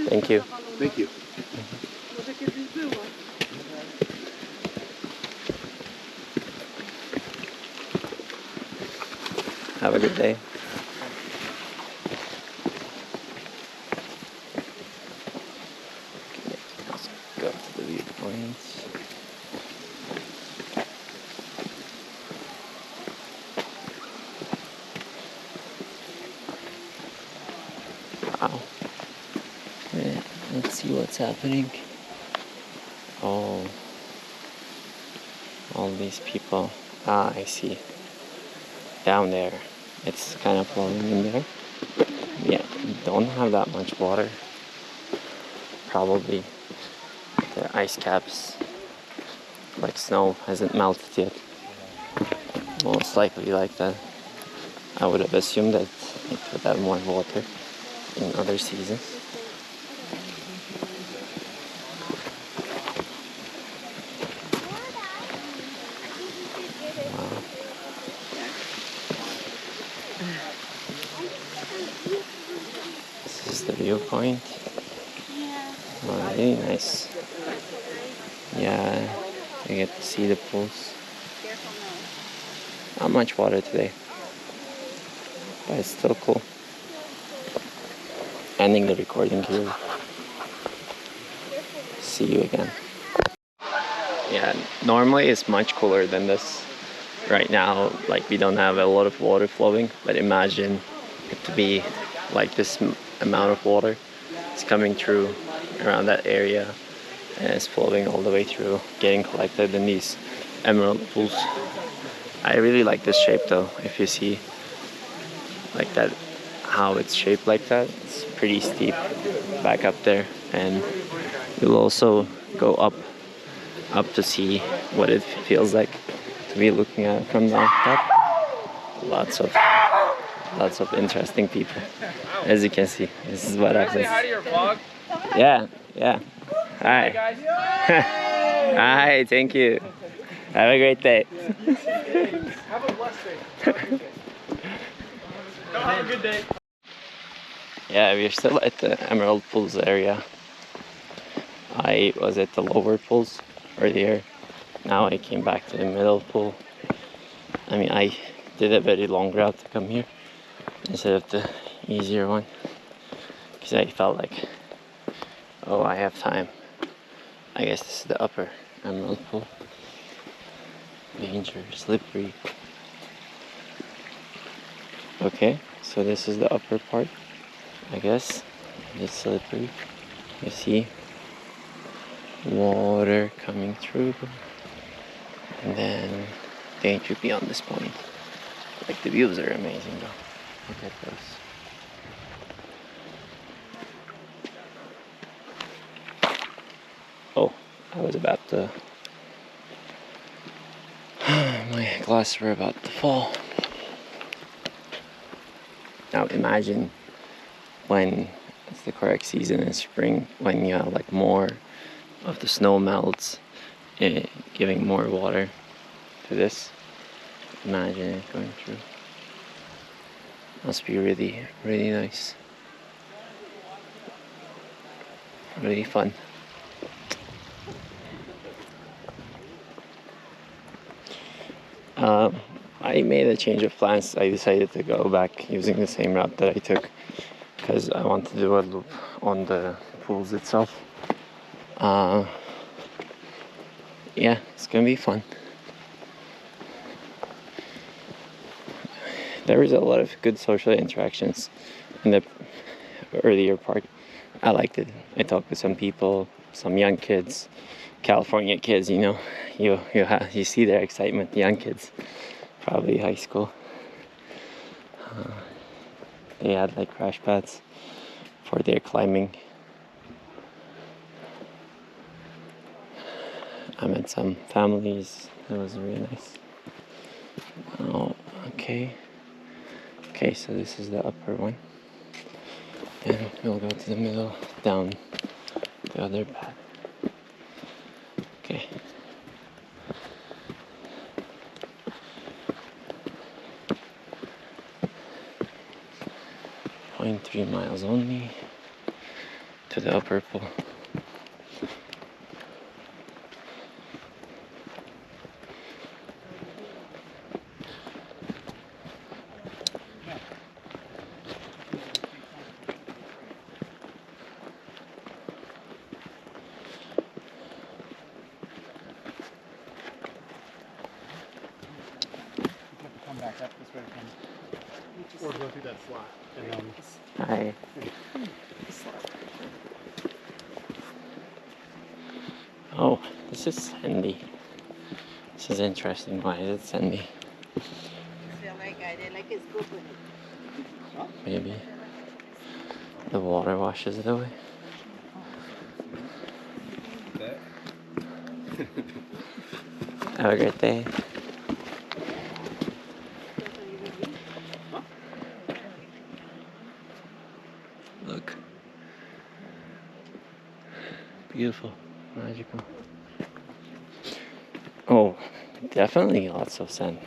Speaker 1: Thank you.
Speaker 4: Thank you.
Speaker 1: Have a good day. Okay, let's go to the viewpoints. Wow. Yeah, let's see what's happening. Oh, all these people. Ah, I see. Down there, it's kind of flowing in there. Yeah, don't have that much water. Probably the ice caps, like snow, hasn't melted yet. Most likely like that. I would have assumed that it would have more water in other seasons. the viewpoint. Oh, really nice. Yeah, you get to see the pools. Not much water today, but it's still cool. Ending the recording here. See you again. Yeah, normally it's much cooler than this. Right now, like, we don't have a lot of water flowing, but imagine it to be like this amount of water. It's coming through around that area and it's flowing all the way through, getting collected in these emerald pools. I really like this shape though. If you see like that, how it's shaped like that, it's pretty steep back up there, and you'll also go up to see what it feels like to be looking at it from the top. Lots of interesting people. As you can see, this is what happens.
Speaker 3: Say hi to your vlog.
Speaker 1: Yeah. Hi.
Speaker 3: Hi guys.
Speaker 1: Hi, thank you. Have a great day.
Speaker 3: Have a blessed day. Have a good day.
Speaker 1: Yeah, we're still at the Emerald Pools area. I was at the lower pools earlier. Now I came back to the middle pool. I mean, I did a very long route to come here instead of the easier one, because I felt like, oh, I have time. I guess this is the upper Emerald Pool. Danger, slippery. Okay, so this is the upper part, I guess. It's slippery. You see water coming through, and then danger beyond this point. Like, the views are amazing though. Look at those. Oh, I was about to... my glasses were about to fall. Now imagine when it's the correct season in spring, when you have like more of the snow melts, giving more water to this. Imagine it going through. Must be really, really nice. Really fun. I made a change of plans. I decided to go back using the same route that I took, because I want to do a loop on the pools itself. Yeah, it's gonna be fun. There was a lot of good social interactions in the earlier part. I liked it. I talked to some people, some young kids, California kids. You know, you see their excitement. Young kids, probably high school. They had like crash pads for their climbing. I met some families. It was really nice. Oh, okay. Okay, so this is the upper one. And we'll go to the middle, down the other path. Okay. 0.3 miles only to the upper pool.
Speaker 3: Come back up this way. Or go through that slot. And then...
Speaker 1: Hi. Oh, this is sandy. This is interesting. Why is it sandy? Maybe the water washes it away. Have a great day. Look. Beautiful. Magical. Oh, definitely lots of sand.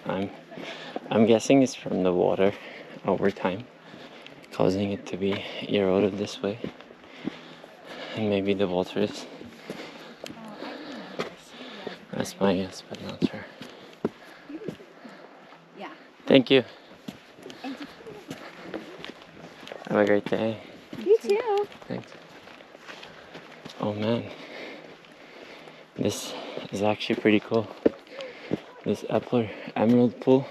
Speaker 1: I'm guessing it's from the water over time. causing it to be eroded this way. And maybe the water is. That's my guess, but not sure.
Speaker 5: Yeah.
Speaker 1: Thank you. Have a great day.
Speaker 5: You too.
Speaker 1: Thanks. Oh man, this is actually pretty cool. This upper emerald pool.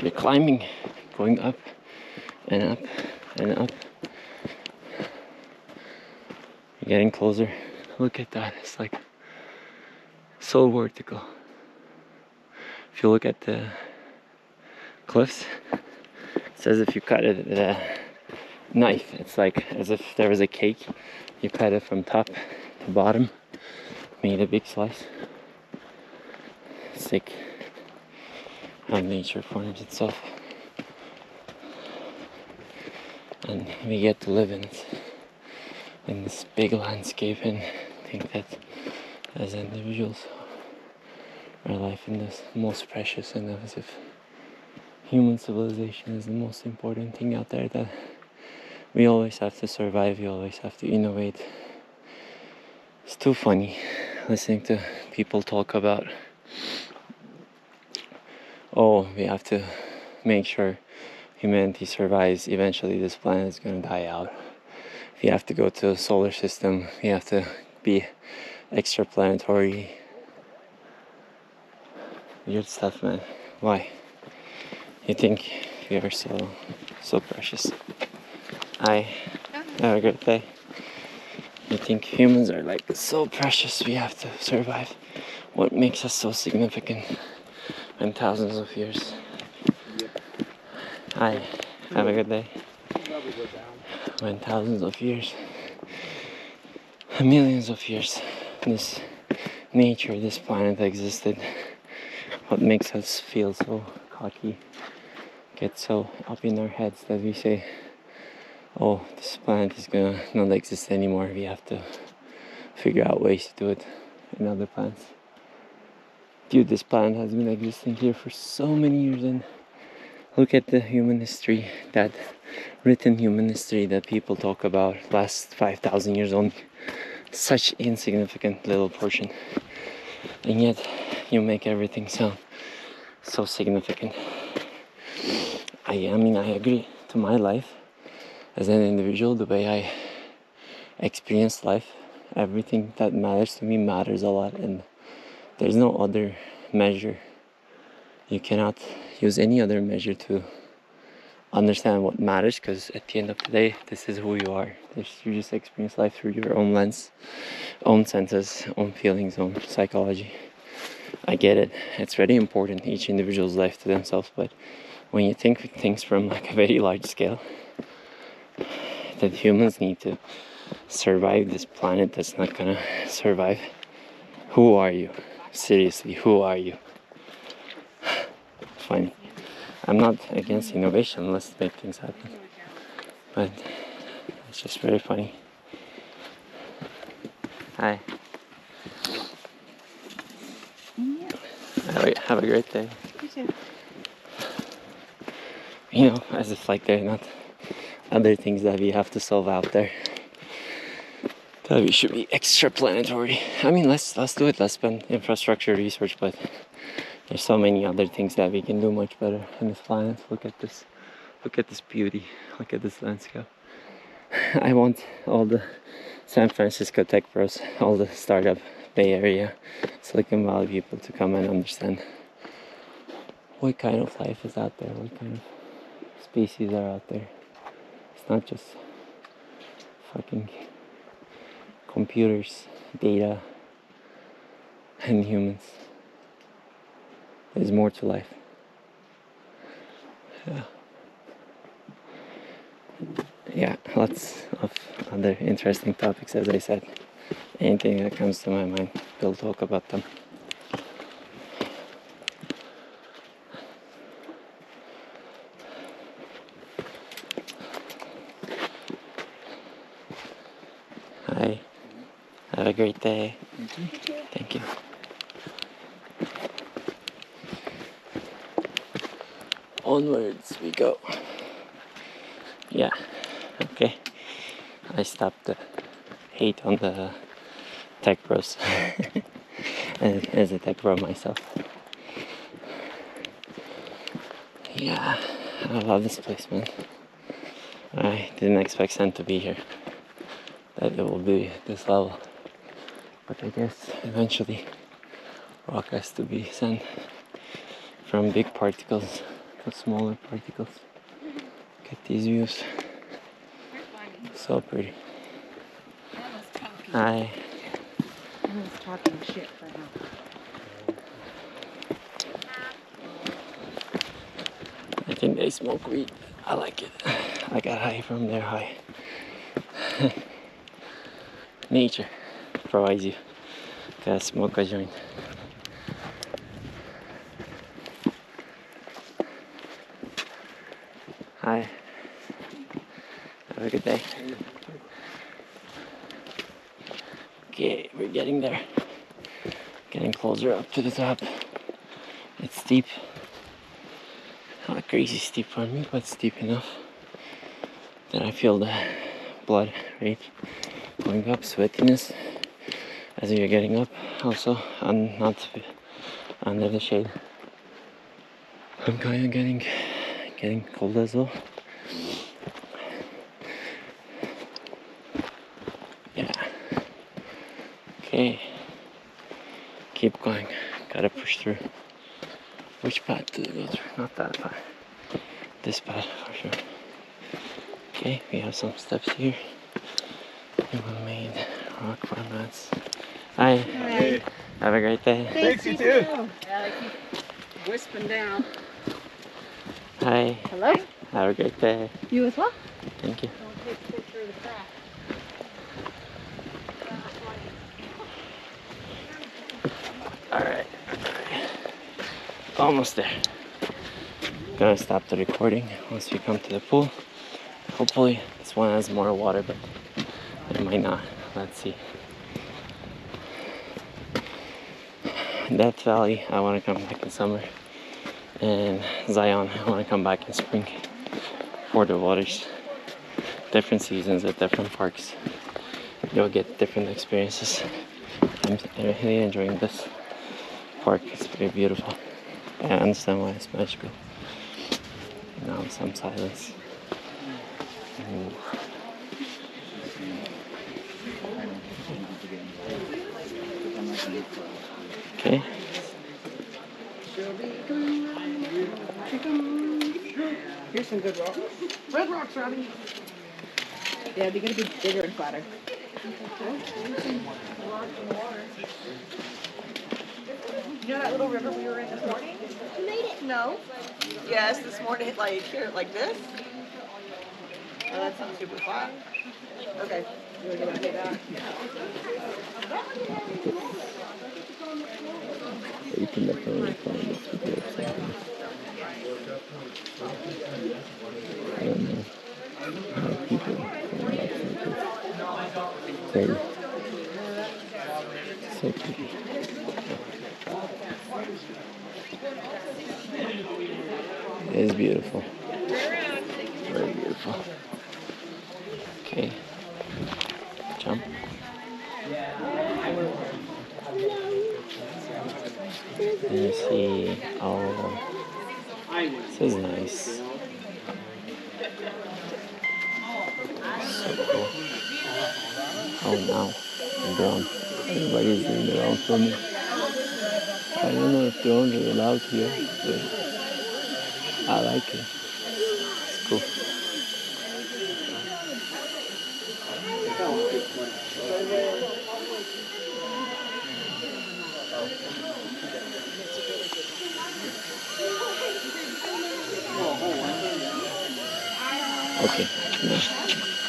Speaker 1: You're climbing, going up and up and up. You're getting closer. Look at that. It's like so vertical. If you look at the cliffs, it's as if you cut it with a knife. It's like as if there was a cake. You cut it from top to bottom, made a big slice. Sick how nature forms itself. And we get to live in it, in this big landscape, and think that as individuals, our life in this most precious, and as if human civilization is the most important thing out there, that we always have to survive, we always have to innovate. It's too funny listening to people talk about, oh, we have to make sure humanity survives, eventually this planet is going to die out. We have to go to a solar system, we have to be extraplanetary. Weird stuff, man. Why? You think we are so precious? Have a great day. You think humans are like so precious, we have to survive? What makes us so significant in thousands of years? Hi, have a good day. When thousands of years, millions of years, this nature, this planet existed, what makes us feel so cocky, get so up in our heads that we say, oh, this planet is gonna not exist anymore, we have to figure out ways to do it in other planets. Dude, this planet has been existing here for so many years, and look at the human history, that written human history that people talk about, last 5,000 years only. Such insignificant little portion. And yet, you make everything sound so significant. I mean, I agree. To my life, as an individual, the way I experience life, everything that matters to me matters a lot, and there's no other measure. You cannot use any other measure to understand what matters, because at the end of the day, this is who you are. You just experience life through your own lens, own senses, own feelings, own psychology. I get it. It's very important, each individual's life to themselves, but when you think things from like a very large scale, that humans need to survive this planet that's not gonna survive. Who are you? Seriously, who are you? Fine. I'm not against innovation, let's make things happen. But it's just very funny. Hi. Have a great day.
Speaker 5: You too.
Speaker 1: You know, as if like there are not other things that we have to solve out there. That we should be extraplanetary. I mean, let's do it. Let's spend infrastructure research, but there's so many other things that we can do much better in this planet. Look at this. Look at this beauty. Look at this landscape. I want all the San Francisco tech bros, all the startup Bay Area, Silicon Valley people to come and understand what kind of life is out there, what kind of species are out there. It's not just fucking computers, data, and humans. There's more to life. Yeah, lots of other interesting topics, as I said. Anything that comes to my mind, we'll talk about them. Hi. Have a great day. Thank you. Onwards we go. Yeah, okay. I stopped the hate on the tech bros as a tech bro myself. Yeah, I love this place, man. I didn't expect Sen to be here, that it will be this level. But I guess eventually rock has to be sent from big particles to smaller particles. Look at these views. So pretty. I
Speaker 5: was talking shit for now.
Speaker 1: think they smoke weed. I like it. I got high from their high. Nature provides you. Gotta smoke a joint. Hi. Have a good day. Okay, we're getting there. Getting closer up to the top. It's steep. Not crazy steep for me, but steep enough that I feel the blood rate going up, sweatiness as you're getting up. Also, I'm not under the shade. I'm kind of getting cold as well. Yeah. Okay. Keep going. Gotta push through. Which path to go through? Not that path. This path for sure. Okay, we have some steps here. Human made rock formats. Hi.
Speaker 5: Hey.
Speaker 1: Have a great day.
Speaker 3: Thanks, you too.
Speaker 5: Yeah, they keep wisping down.
Speaker 1: Hi.
Speaker 5: Hello?
Speaker 1: Have a great day.
Speaker 5: You as well?
Speaker 1: Thank you.
Speaker 5: Don't take a picture of the crack.
Speaker 1: Alright. Almost there. Gonna stop the recording once we come to the pool. Hopefully this one has more water, but it might not. Let's see. Death Valley, I want to come back in summer. And Zion, I want to come back in spring for the waters. Different seasons at different parks. You'll get different experiences. I'm really enjoying this park. It's very beautiful. I understand why it's magical. Now some silence. Ooh. Okay.
Speaker 5: Here's some good rocks. Red rocks, Robbie. Yeah, they're gonna be bigger and flatter. You know that little river we were in this morning? You made it. No. Yes, this morning, like here, like this. Oh, that sounds super flat. Okay. You want to do that?
Speaker 1: You can definitely find this video something. I don't know how people find out something. Very so pretty. It is beautiful. Very beautiful. Okay. Jump. And you see, oh, this is nice. So cool. Oh, now the drone. Everybody's doing their own filming. I don't know if drones are allowed here, but I like it. It's cool. Okay, now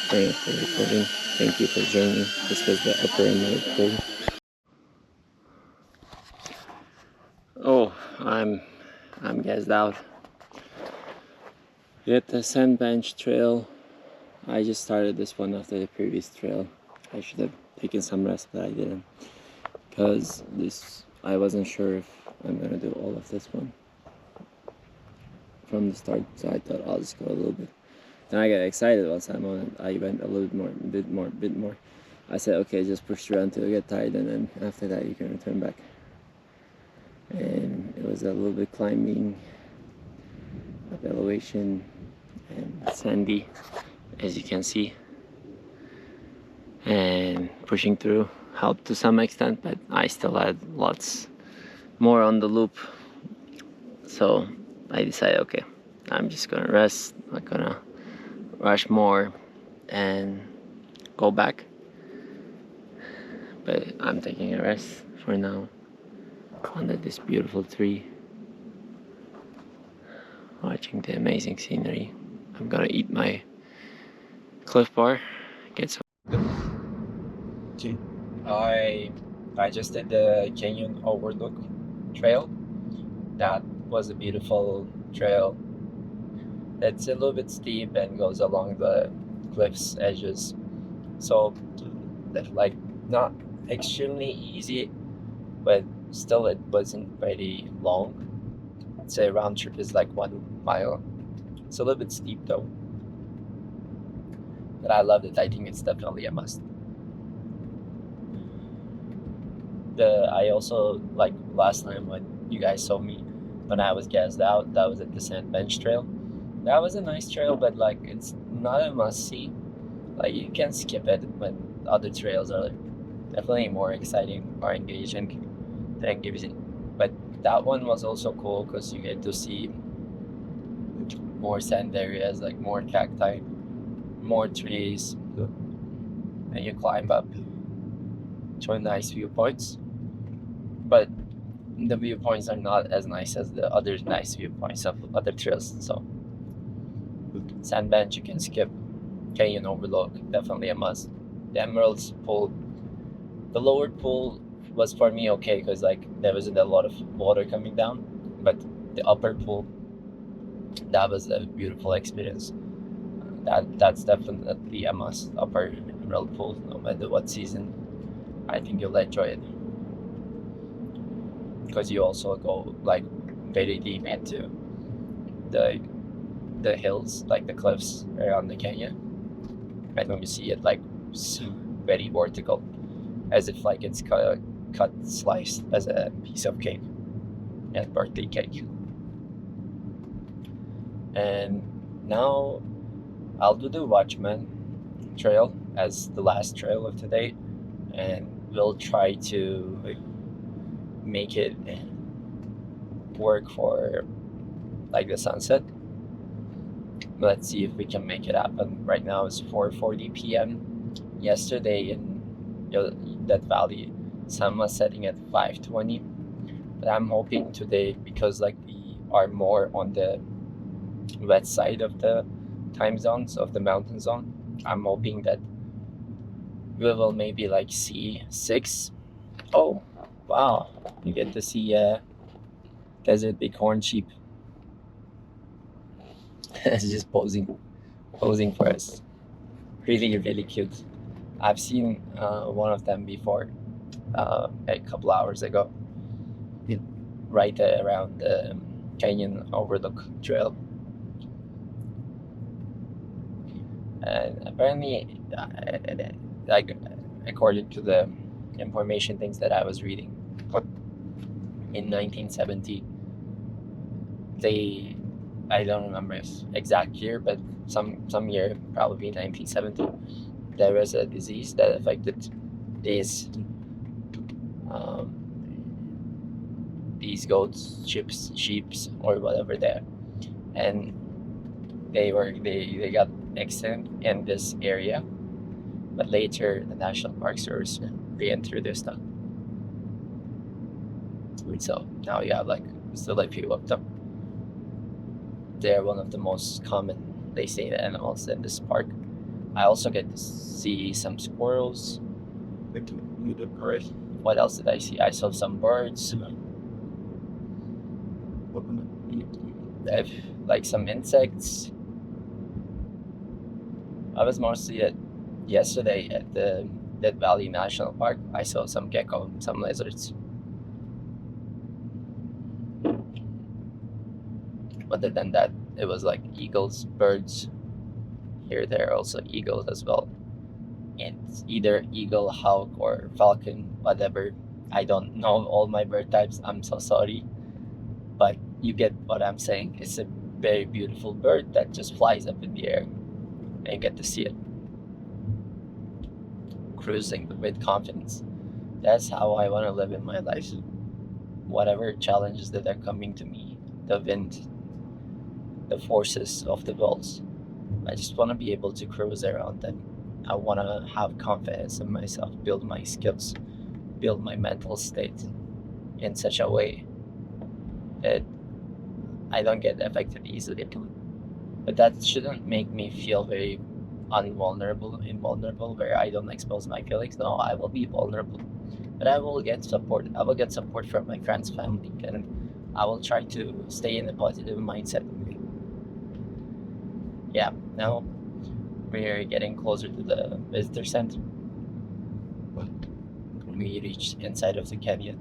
Speaker 1: turn off the recording. Thank you for joining. This was the upper end of the recording. Oh, I'm gassed out. We hit the sand bench trail. I just started this one after the previous trail. I should have taken some rest, but I didn't. Because I wasn't sure if I'm gonna do all of this one from the start, so I thought I'll just go a little bit Then I got excited once I went a little bit more. I said, okay, just push through until you get tired, and then after that you can return back. And it was a little bit climbing of elevation and sandy, as you can see. And pushing through helped to some extent, but I still had lots more on the loop. So I decided, okay, I'm just gonna rest, not gonna rush more and go back. But I'm taking a rest for now under this beautiful tree, watching the amazing scenery. I'm gonna eat my Cliff Bar, get some. I just did the Canyon Overlook Trail. That was a beautiful trail. It's a little bit steep and goes along the cliff's edges, so that's like not extremely easy, but still it wasn't very long. I'd say round trip is like 1 mile. It's a little bit steep though, but I loved it. I think it's definitely a must. I also, like last time when you guys saw me when I was gassed out, that was at the Sand Bench Trail. That was a nice trail, but like it's not a must see. Like you can skip it, but other trails are definitely more exciting, more engaging than gives it. But that one was also cool because you get to see more sand areas, like more cacti, more trees, and you climb up to nice viewpoints. But the viewpoints are not as nice as the other nice viewpoints of other trails. So Sand Bench you can skip. Canyon Overlook definitely a must. The Emerald's pool, the lower pool was for me okay because like there wasn't a lot of water coming down, but the upper pool, that was a beautiful experience. That's definitely a must. Upper Emerald pool, no matter what season, I think you'll enjoy it because you also go like very deep into the hills, like the cliffs around the canyon. And when you see it like very vertical, as if like it's cut sliced as a piece of cake, and birthday cake. And now I'll do the Watchman trail as the last trail of today, and we'll try to make it work for like the sunset. Let's see if we can make it happen. Right now it's 4:40 p.m. Yesterday in that valley, sun was setting at 5:20. But I'm hoping today, because like we are more on the west side of the time zones of the mountain zone, I'm hoping that we will maybe like see 6. Oh, wow. You get to see desert bighorn sheep. It's just posing for us. Really, really cute. I've seen one of them before, a couple hours ago, right around the Canyon Overlook Trail. And apparently, like according to the information things that I was reading, in 1970, I don't remember exact year, but some year, probably 1970, there was a disease that affected these goats, sheep, or whatever there, and they got extinct in this area. But later, the National Park Service reintroduced them. So now you have like still a few of them. They're one of the most common, they say, the animals in this park. I also get to see some squirrels. What else did I see? I saw some birds. Like some insects. I was mostly yesterday at the Death Valley National Park. I saw some gecko, some lizards. Other than that, it was like eagles, birds, here there are also eagles as well. It's either eagle, hawk, or falcon, whatever. I don't know all my bird types. I'm so sorry, but you get what I'm saying. It's a very beautiful bird that just flies up in the air, and you get to see it cruising with confidence. That's how I want to live in my life. Whatever challenges that are coming to me, the wind, the forces of the walls, I just want to be able to cruise around them. I want to have confidence in myself, build my skills, build my mental state in such a way that I don't get affected easily. But that shouldn't make me feel very invulnerable, where I don't expose my feelings. No, I will be vulnerable, but I will get support. I will get support from my friends, family, and I will try to stay in a positive mindset. Yeah, now we're getting closer to the visitor center. We reached inside of the canyon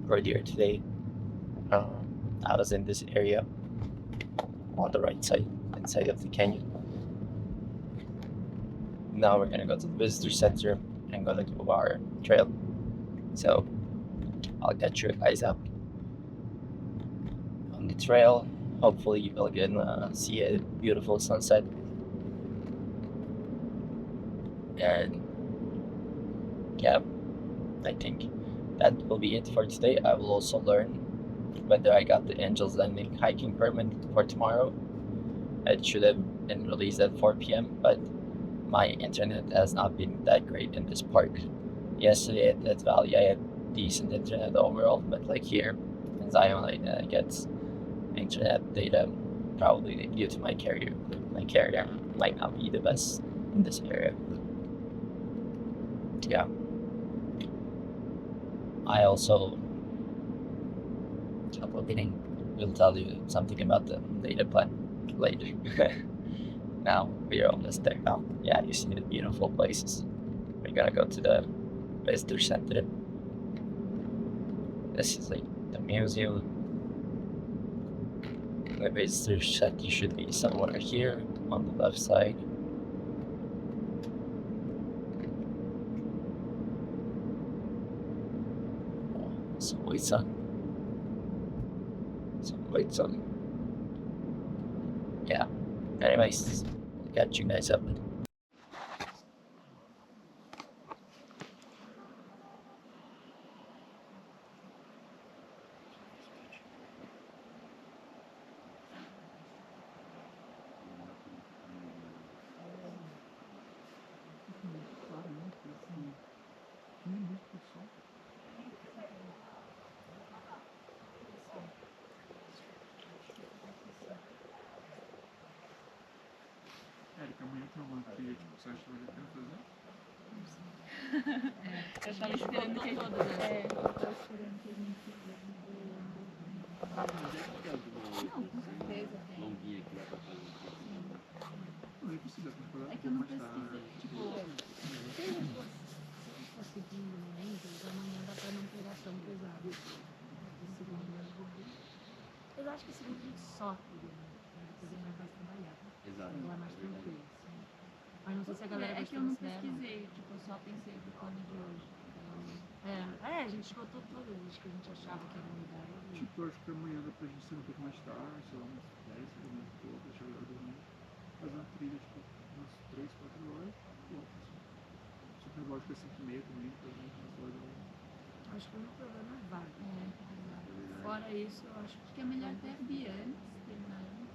Speaker 1: earlier today. I was in this area on the right side, inside of the canyon. Now we're gonna go to the visitor center and gonna do our trail. So I'll get you guys up on the trail. Hopefully you will get see a beautiful sunset. And yeah, I think that will be it for today. I will also learn whether I got the Angels Landing hiking permit for tomorrow. It should have been released at 4 p.m. but my internet has not been that great in this park. Yesterday at that valley I had decent internet overall, but like here in Zion I get internet data probably due to my carrier. My carrier might not be the best in this area. Yeah. I also will tell you something about the data plan later. Now we are almost there now. Yeah, you see the beautiful places. We're gonna go to the visitor center. This is like the museum. The visitor center should be somewhere here on the left side. Some white sun. Yeah. Anyways, we'll catch you guys up.
Speaker 3: Érica, amanhã tem uma trilha que você acha que vale a pena fazer?
Speaker 2: Eu tava esperando que todas, né? Eu tava esperando que a gente fizesse. Não, com certeza tem.
Speaker 4: Longuinha aqui, ó.
Speaker 3: Não, é possível, tem que fazer.
Speaker 2: É que eu não pesquisei, tipo, se eu fosse seguindo ainda, amanhã dá pra não pegar tão pesado. Mas eu acho que segundo a gente sofre, né? Depois a gente vai trabalhar.
Speaker 4: Exato.
Speaker 2: Então é mais tranquilo. Mas não sei se a galera vai. É que eu não pesquisei, tipo, eu só pensei pro plano de hoje. A gente esgotou todas as que a gente achava que era unidade.
Speaker 3: Tipo, eu acho que amanhã dá pra gente sair um pouco mais tarde, sei lá, umas 10, pouco, deixar a galera dormir. Fazer uma trilha, tipo, umas 3, 4 horas, pronto, assim. Super lógico é 5h30 também, pra gente umas horas da manhã.
Speaker 2: Acho que o meu problema é vaga. Fora isso, eu acho que é melhor ter via antes, terminar antes.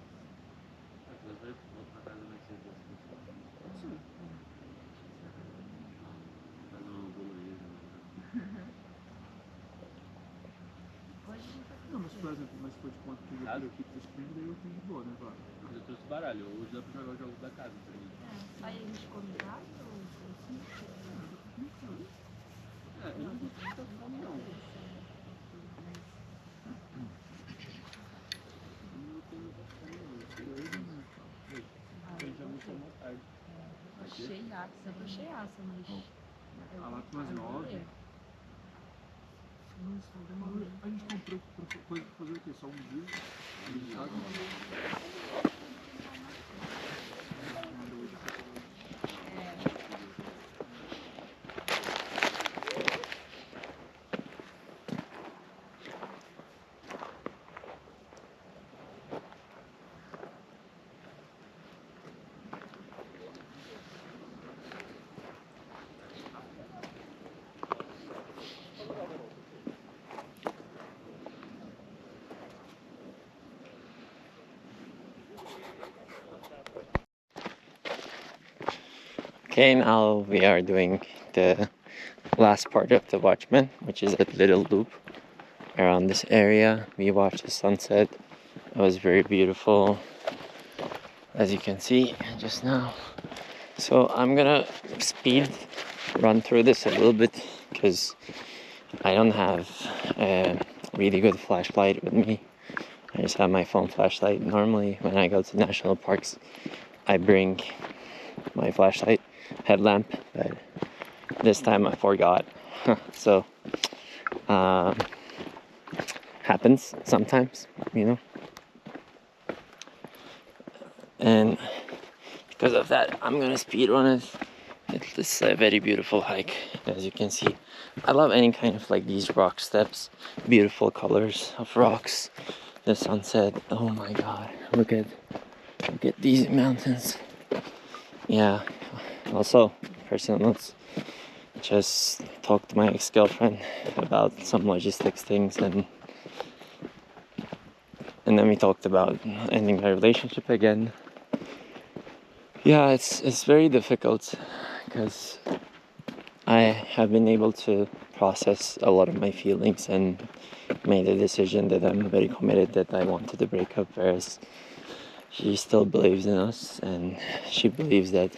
Speaker 4: Mas vai voltar pra casa mais cedo assim.
Speaker 3: Sim.
Speaker 4: Fazer uma bolonhesa.
Speaker 3: Não, mas por exemplo, mas se for de conta que eu tiro aqui pro sprint, daí eu tenho de boa, né, claro.
Speaker 4: Eu trouxe baralho, hoje dá pra jogar os jogos da casa pra mim.
Speaker 2: Aí a gente come casa ou assim?
Speaker 4: Eu não gosto de fome, não.
Speaker 2: Sempre cheiaça, mas...
Speaker 3: Ah, lá com umas 9. A gente comprou coisa pra fazer o quê? Só um dia?
Speaker 1: Okay, now we are doing the last part of the Watchman, which is a little loop around this area. We watched the sunset. It was very beautiful, as you can see just now. So I'm gonna speed run through this a little bit because I don't have a really good flashlight with me. I just have my phone flashlight. Normally when I go to national parks I bring my flashlight headlamp, but this time I forgot. So happens sometimes, you know. And because of that I'm gonna speed run it. It's a very beautiful hike, as you can see. I love any kind of like these rock steps, beautiful colors of rocks, the sunset. Oh my god, look at these mountains. Yeah, also personal notes, just talked to my ex-girlfriend about some logistics things, and then we talked about ending the relationship again. Yeah, it's very difficult because I have been able to process a lot of my feelings and made a decision that I'm very committed that I wanted to break up, whereas she still believes in us and she believes that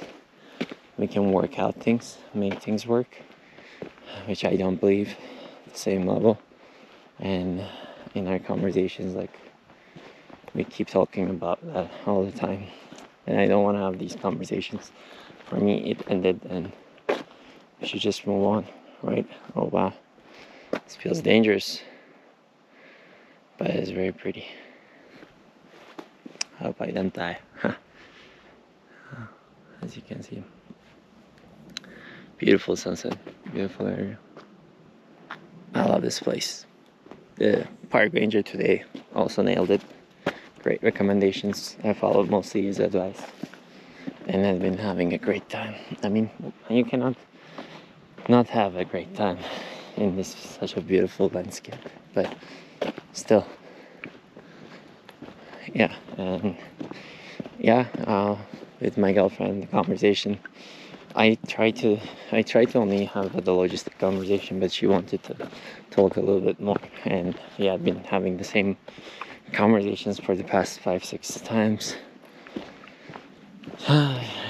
Speaker 1: we can work out things, make things work, which I don't believe at the same level. And in our conversations, like, we keep talking about that all the time, and I don't want to have these conversations. For me it ended and we should just move on, right? Oh wow, this feels dangerous, but it's very pretty. I hope I don't die. As you can see, beautiful sunset, beautiful area. I love this place. The park ranger today also nailed it. Great recommendations. I followed mostly his advice and I've been having a great time. I mean, you cannot not have a great time in this such a beautiful landscape, but still, yeah. And yeah, with my girlfriend, the conversation, I try to only have the logistic conversation, but she wanted to talk a little bit more, and we had been having the same conversations for the past 5-6 times.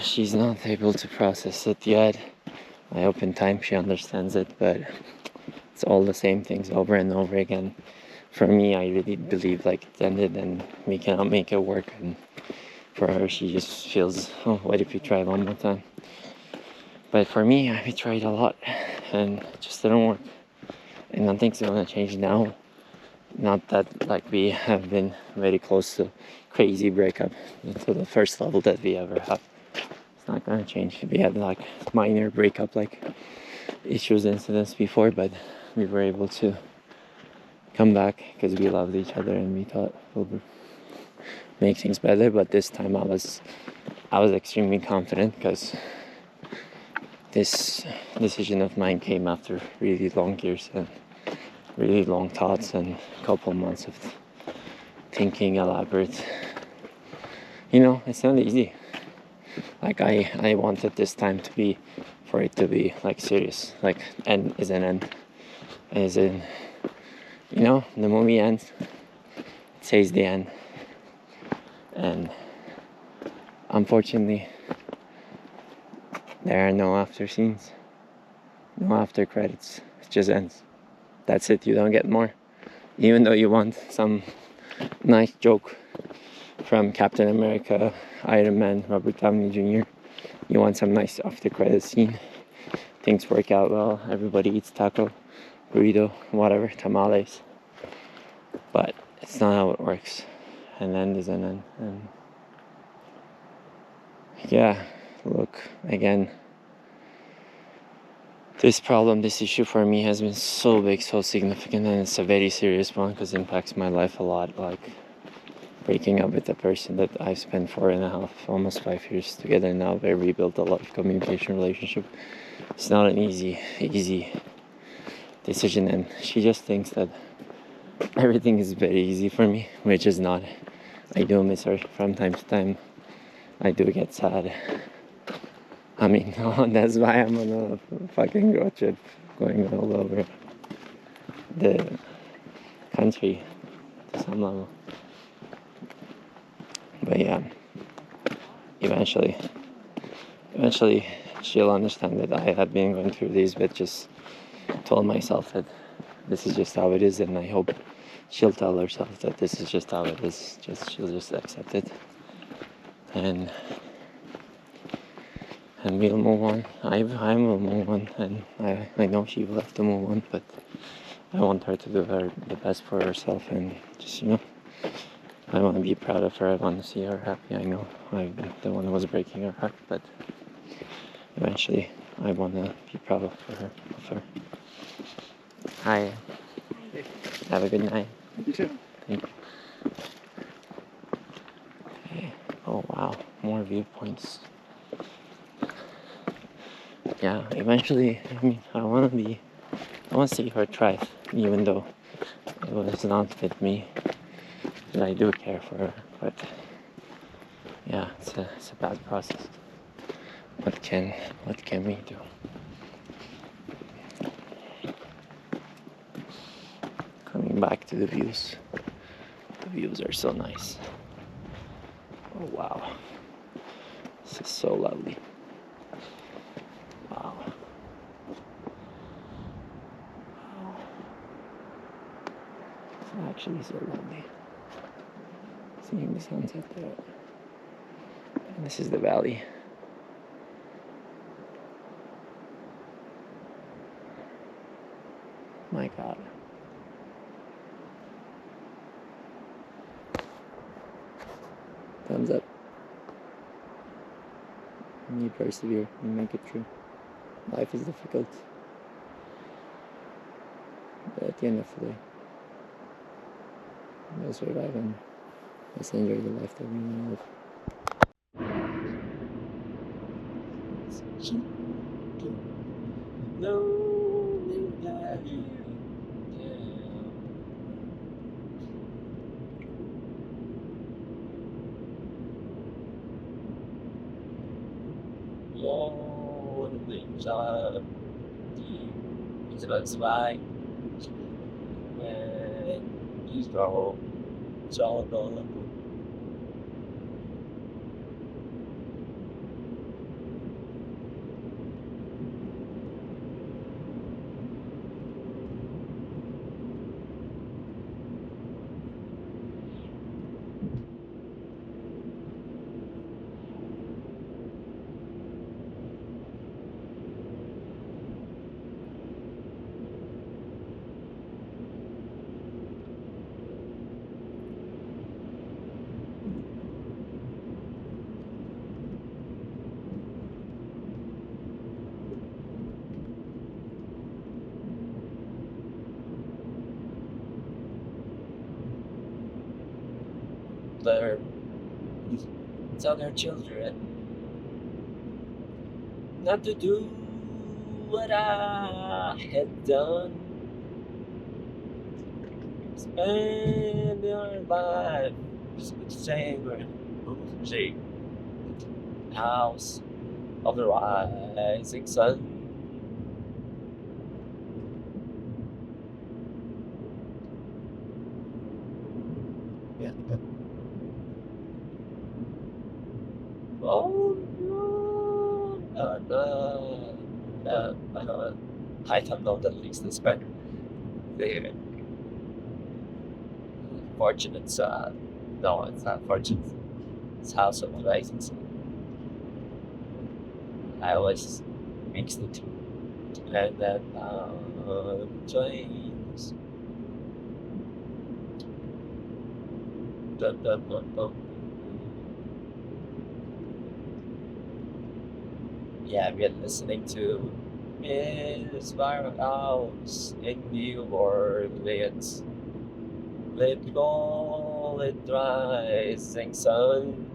Speaker 1: She's not able to process it yet. I hope in time she understands it, but it's all the same things over and over again. For me, I really believe like it ended and we cannot make it work, and for her she just feels, oh, what if we try one more time? But for me, I tried a lot and it just didn't work, and nothing's gonna change now. Not that like we have been very close to crazy breakup, to the first level that we ever have. It's not gonna change. We had like minor breakup like issues, incidents before, but we were able to come back because we loved each other and we thought we'll make things better. But this time I was extremely confident because this decision of mine came after really long years and really long thoughts and a couple months of thinking elaborate. You know, it's not easy. Like I wanted this time to be, for it to be like serious, like end is an end, as in, you know, the movie ends, it says the end, and unfortunately there are no after scenes, no after credits. It just ends. That's it. You don't get more, even though you want some nice joke from Captain America, Iron Man, Robert Downey Jr. You want some nice after credit scene. Things work out well. Everybody eats taco, burrito, whatever, tamales. But it's not how it works. An end is an end. And yeah, look, again, this problem, this issue for me has been so big, so significant, and it's a very serious one because it impacts my life a lot. Like breaking up with a person that I've spent 4.5, almost 5 years together now, where we built a lot of communication relationship. It's not an easy decision, and she just thinks that everything is very easy for me, which is not. I do miss her from time to time. I do get sad, I mean, that's why I'm on a fucking road trip, going all over the country to some level. But yeah, eventually she'll understand that I have been going through these, but just told myself that this is just how it is, and I hope she'll tell herself that this is just how it is. She'll just accept it, and we'll move on. I will move on, and I know she will have to move on, but I want her to do the best for herself, and just, I want to be proud of her. I want to see her happy. I know I've been the one who was breaking her heart, but eventually I want to be proud of her. Hi. Have a good night.
Speaker 3: You too.
Speaker 1: Thank you. Okay. Oh wow, more viewpoints. Yeah, eventually, I mean, I want to see her thrive, even though it was not with me. And I do care for her, but yeah, it's a bad process. What can we do? Coming back to the views. The views are so nice. Oh wow. This is so lovely. Wow. It's actually so lovely. Seeing the sunset there. And this is the valley. My God. Thumbs up. And you persevere and make it through. Life is difficult. But at the end of the day, we'll survive and let's enjoy the life that we want to live. Right when you go, it's all going. Tell their children not to do what I had done. Spend your life saying house of the rising sun. Yeah. Oh no! I don't know the lyrics, but the fortunate no, it's not fortunate. It's House of the Rising Sun. I always mix the two, and then trains. Dun, dun, dun, dun. Yeah, we are listening to Miss Viral House in New Orleans. Let go, let rising sun,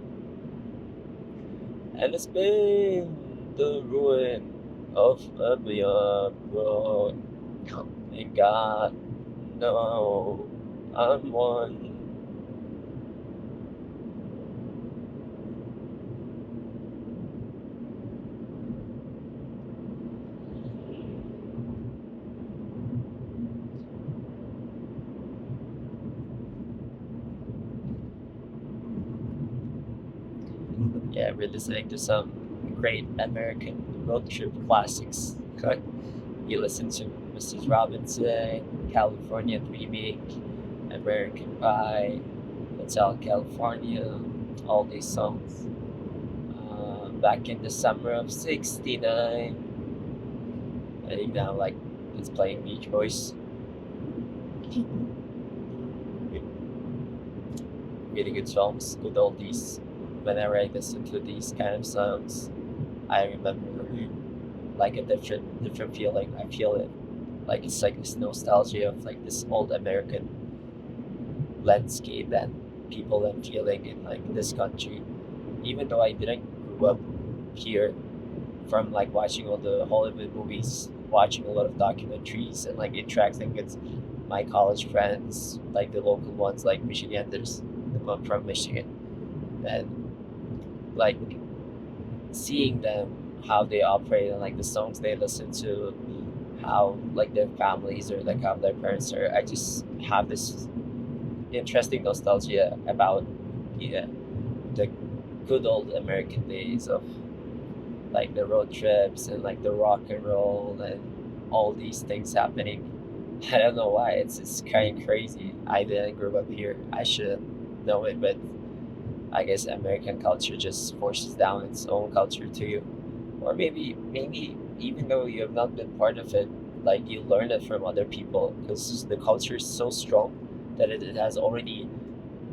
Speaker 1: and it's been the ruin of a beyond road. And God, no, I'm one. Yeah, we're listening to some great American road trip classics. Okay. You listen to Mrs. Robinson, California Dreaming, American Pie, Motel California, all these songs. Back in the summer of '69, I think now like it's playing Beach Boys. Really good songs, good oldies. Whenever I listen to these kind of songs, I remember like a different feeling. I feel it like it's like this nostalgia of like this old American landscape and people and feeling in like this country. Even though I didn't grow up here, from like watching all the Hollywood movies, watching a lot of documentaries, and like interacting with my college friends, like the local ones, like Michiganders, the one from Michigan, and like seeing them how they operate and like the songs they listen to, how like their families or like how their parents are. I just have this interesting nostalgia about yeah the good old American days of like the road trips and like the rock and roll and all these things happening. I don't know why. It's kind of crazy. I didn't grow up here. I should know it, but I guess American culture just forces down its own culture to you. Or maybe even though you have not been part of it, like you learn it from other people because the culture is so strong that it has already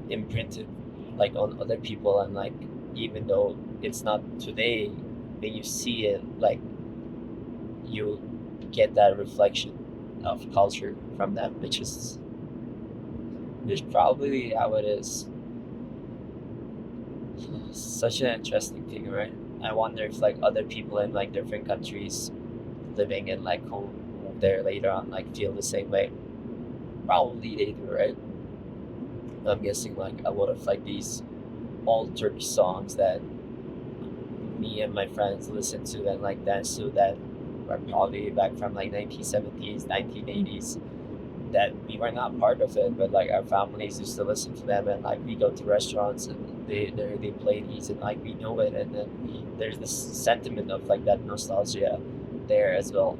Speaker 1: imprinted like on other people, and like even though it's not today, when you see it, like you get that reflection of culture from them, which is probably how it is. Such an interesting thing, right? I wonder if like other people in like different countries living in like home there later on like feel the same way. Probably they do, right? I'm guessing like a lot of like these old Turkish songs that me and my friends listen to and like dance to that were probably back from like 1970s, 1980s, that we were not part of it, but like our families used to listen to them, and like we go to restaurants and they play these and like we know it, and then there's this sentiment of like that nostalgia there as well.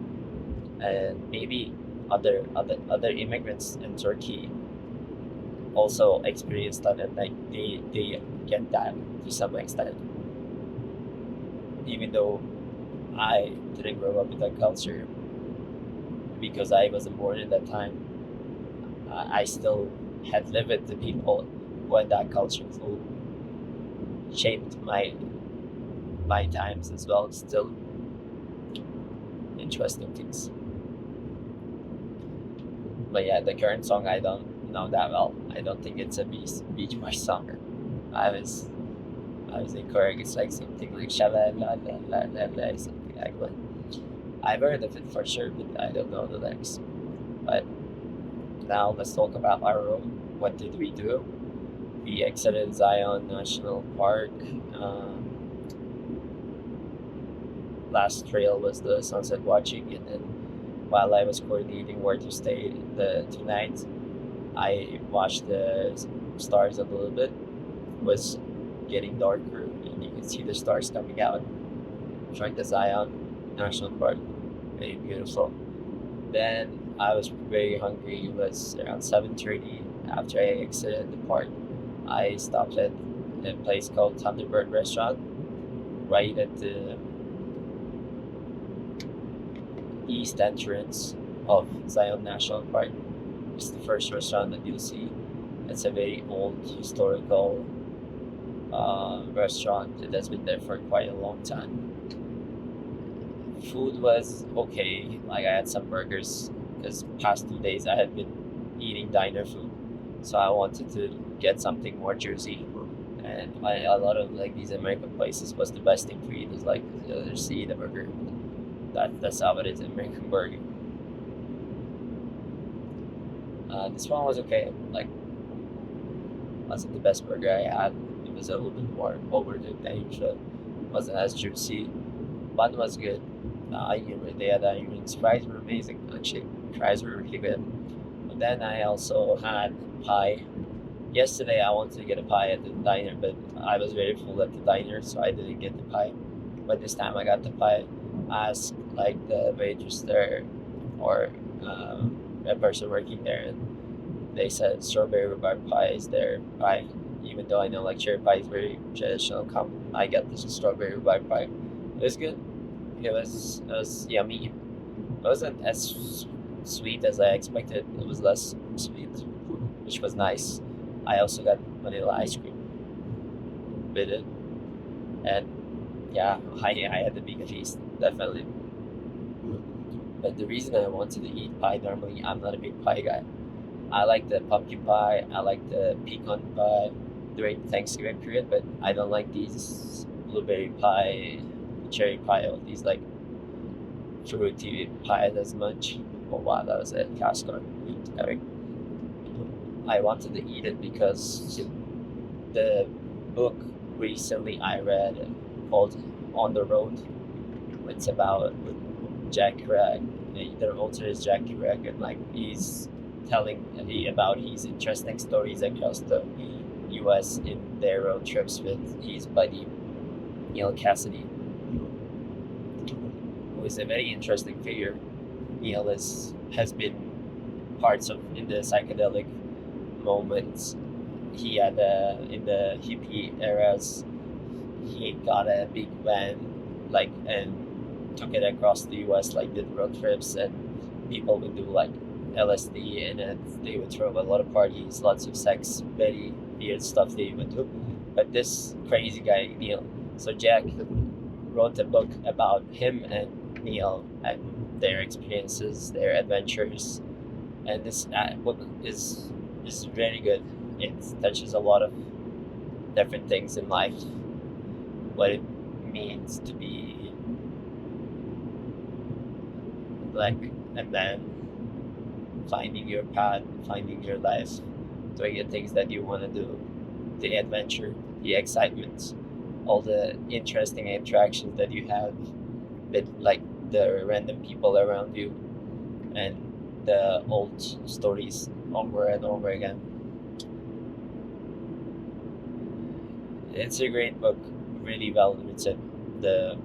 Speaker 1: And maybe other immigrants in Turkey also experience that, and like they get that to some extent, even though I didn't grow up with that culture because I wasn't born in that time. I still had lived with the people who had that culture, who shaped my times as well. It's still interesting things. But yeah, the current song I don't know that well. I don't think it's a Beach Boys song. I was incorrect. It's like something like shala la la la la la, something like that. I've heard of it for sure, but I don't know the lyrics. But now let's talk about our road. What did we do? We exited Zion National Park. Last trail was the sunset watching, and then while I was coordinating where to stay tonight, I watched the stars a little bit. It was getting darker, and you can see the stars coming out. Trying the Zion National Park, very beautiful. Then I was very hungry. It was around 7:30. After I exited the park, I stopped at a place called Thunderbird Restaurant, right at the east entrance of Zion National Park. It's the first restaurant that you'll see. It's a very old historical restaurant that has been there for quite a long time. Food was okay. Like I had some burgers because past 2 days I had been eating diner food, so I wanted to get something more juicy. And a lot of like these American places, was the best thing to eat is like just eat a burger. That's how it is, American burger. This one was okay. Like wasn't the best burger I had. It was a little bit more overcooked than usual. Wasn't as juicy. Bun was good. They had onions. Fries were amazing. Actually, fries were really good. But then I also had pie. Yesterday I wanted to get a pie at the diner, but I was very full at the diner, so I didn't get the pie. But this time I got the pie. I asked like the waitress there, or a person working there, and they said strawberry rhubarb pie is their pie. Even though I know like cherry pie is very traditional, I got this strawberry rhubarb pie. It was good. It was yummy. It wasn't as sweet as I expected. It was less sweet, which was nice. I also got vanilla ice cream with it, and yeah, I had a big feast definitely. But the reason I wanted to eat pie, normally I'm not a big pie guy. I like the pumpkin pie, I like the pecan pie during Thanksgiving period, but I don't like these blueberry pie, cherry pie, all these like fruity pies as much. Oh wow, that was a cash card. I wanted to eat it because the book recently I read called On the Road. It's about Jack Kerouac. The author is Jack Kerouac, and like he's telling about his interesting stories across the U.S. in their road trips with his buddy Neil Cassidy, who is a very interesting figure. Neil has been parts of in the psychedelic moments. He had in the hippie eras. He got a big van, like, and took it across the U.S. Like did road trips, and people would do like LSD in it. They would throw a lot of parties, lots of sex, very weird stuff they would do. But this crazy guy Neil, so Jack wrote a book about him and Neil and their experiences, their adventures, and this book is very good. It touches a lot of different things in life, what it means to be like a man, finding your path, finding your life, doing the things that you want to do, the adventure, the excitement, all the interesting interactions that you have with like the random people around you, and the old stories over and over again. It's a great book, really well written. The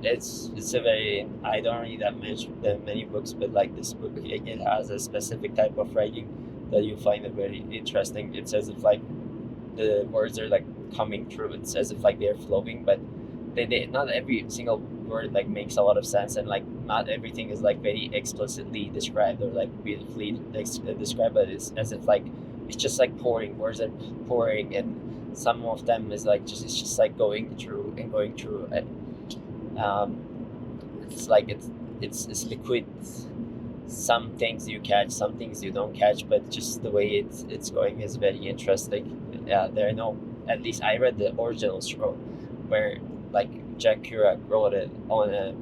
Speaker 1: it's a very, I don't read that many books, but like this book, it has a specific type of writing that you find it very interesting. It's as if like the words are like coming through. It's as if like they're flowing, but they not every single word like makes a lot of sense, and like not everything is like very explicitly described or like beautifully described, but it's as if like it's just like pouring, words are pouring, and some of them is like just it's just like going through and going through, and it's like it's liquid. Some things you catch, some things you don't catch, but just the way it's going is very interesting. Yeah, there are no, at least I read the original scroll where like Jack Kerouac wrote it on a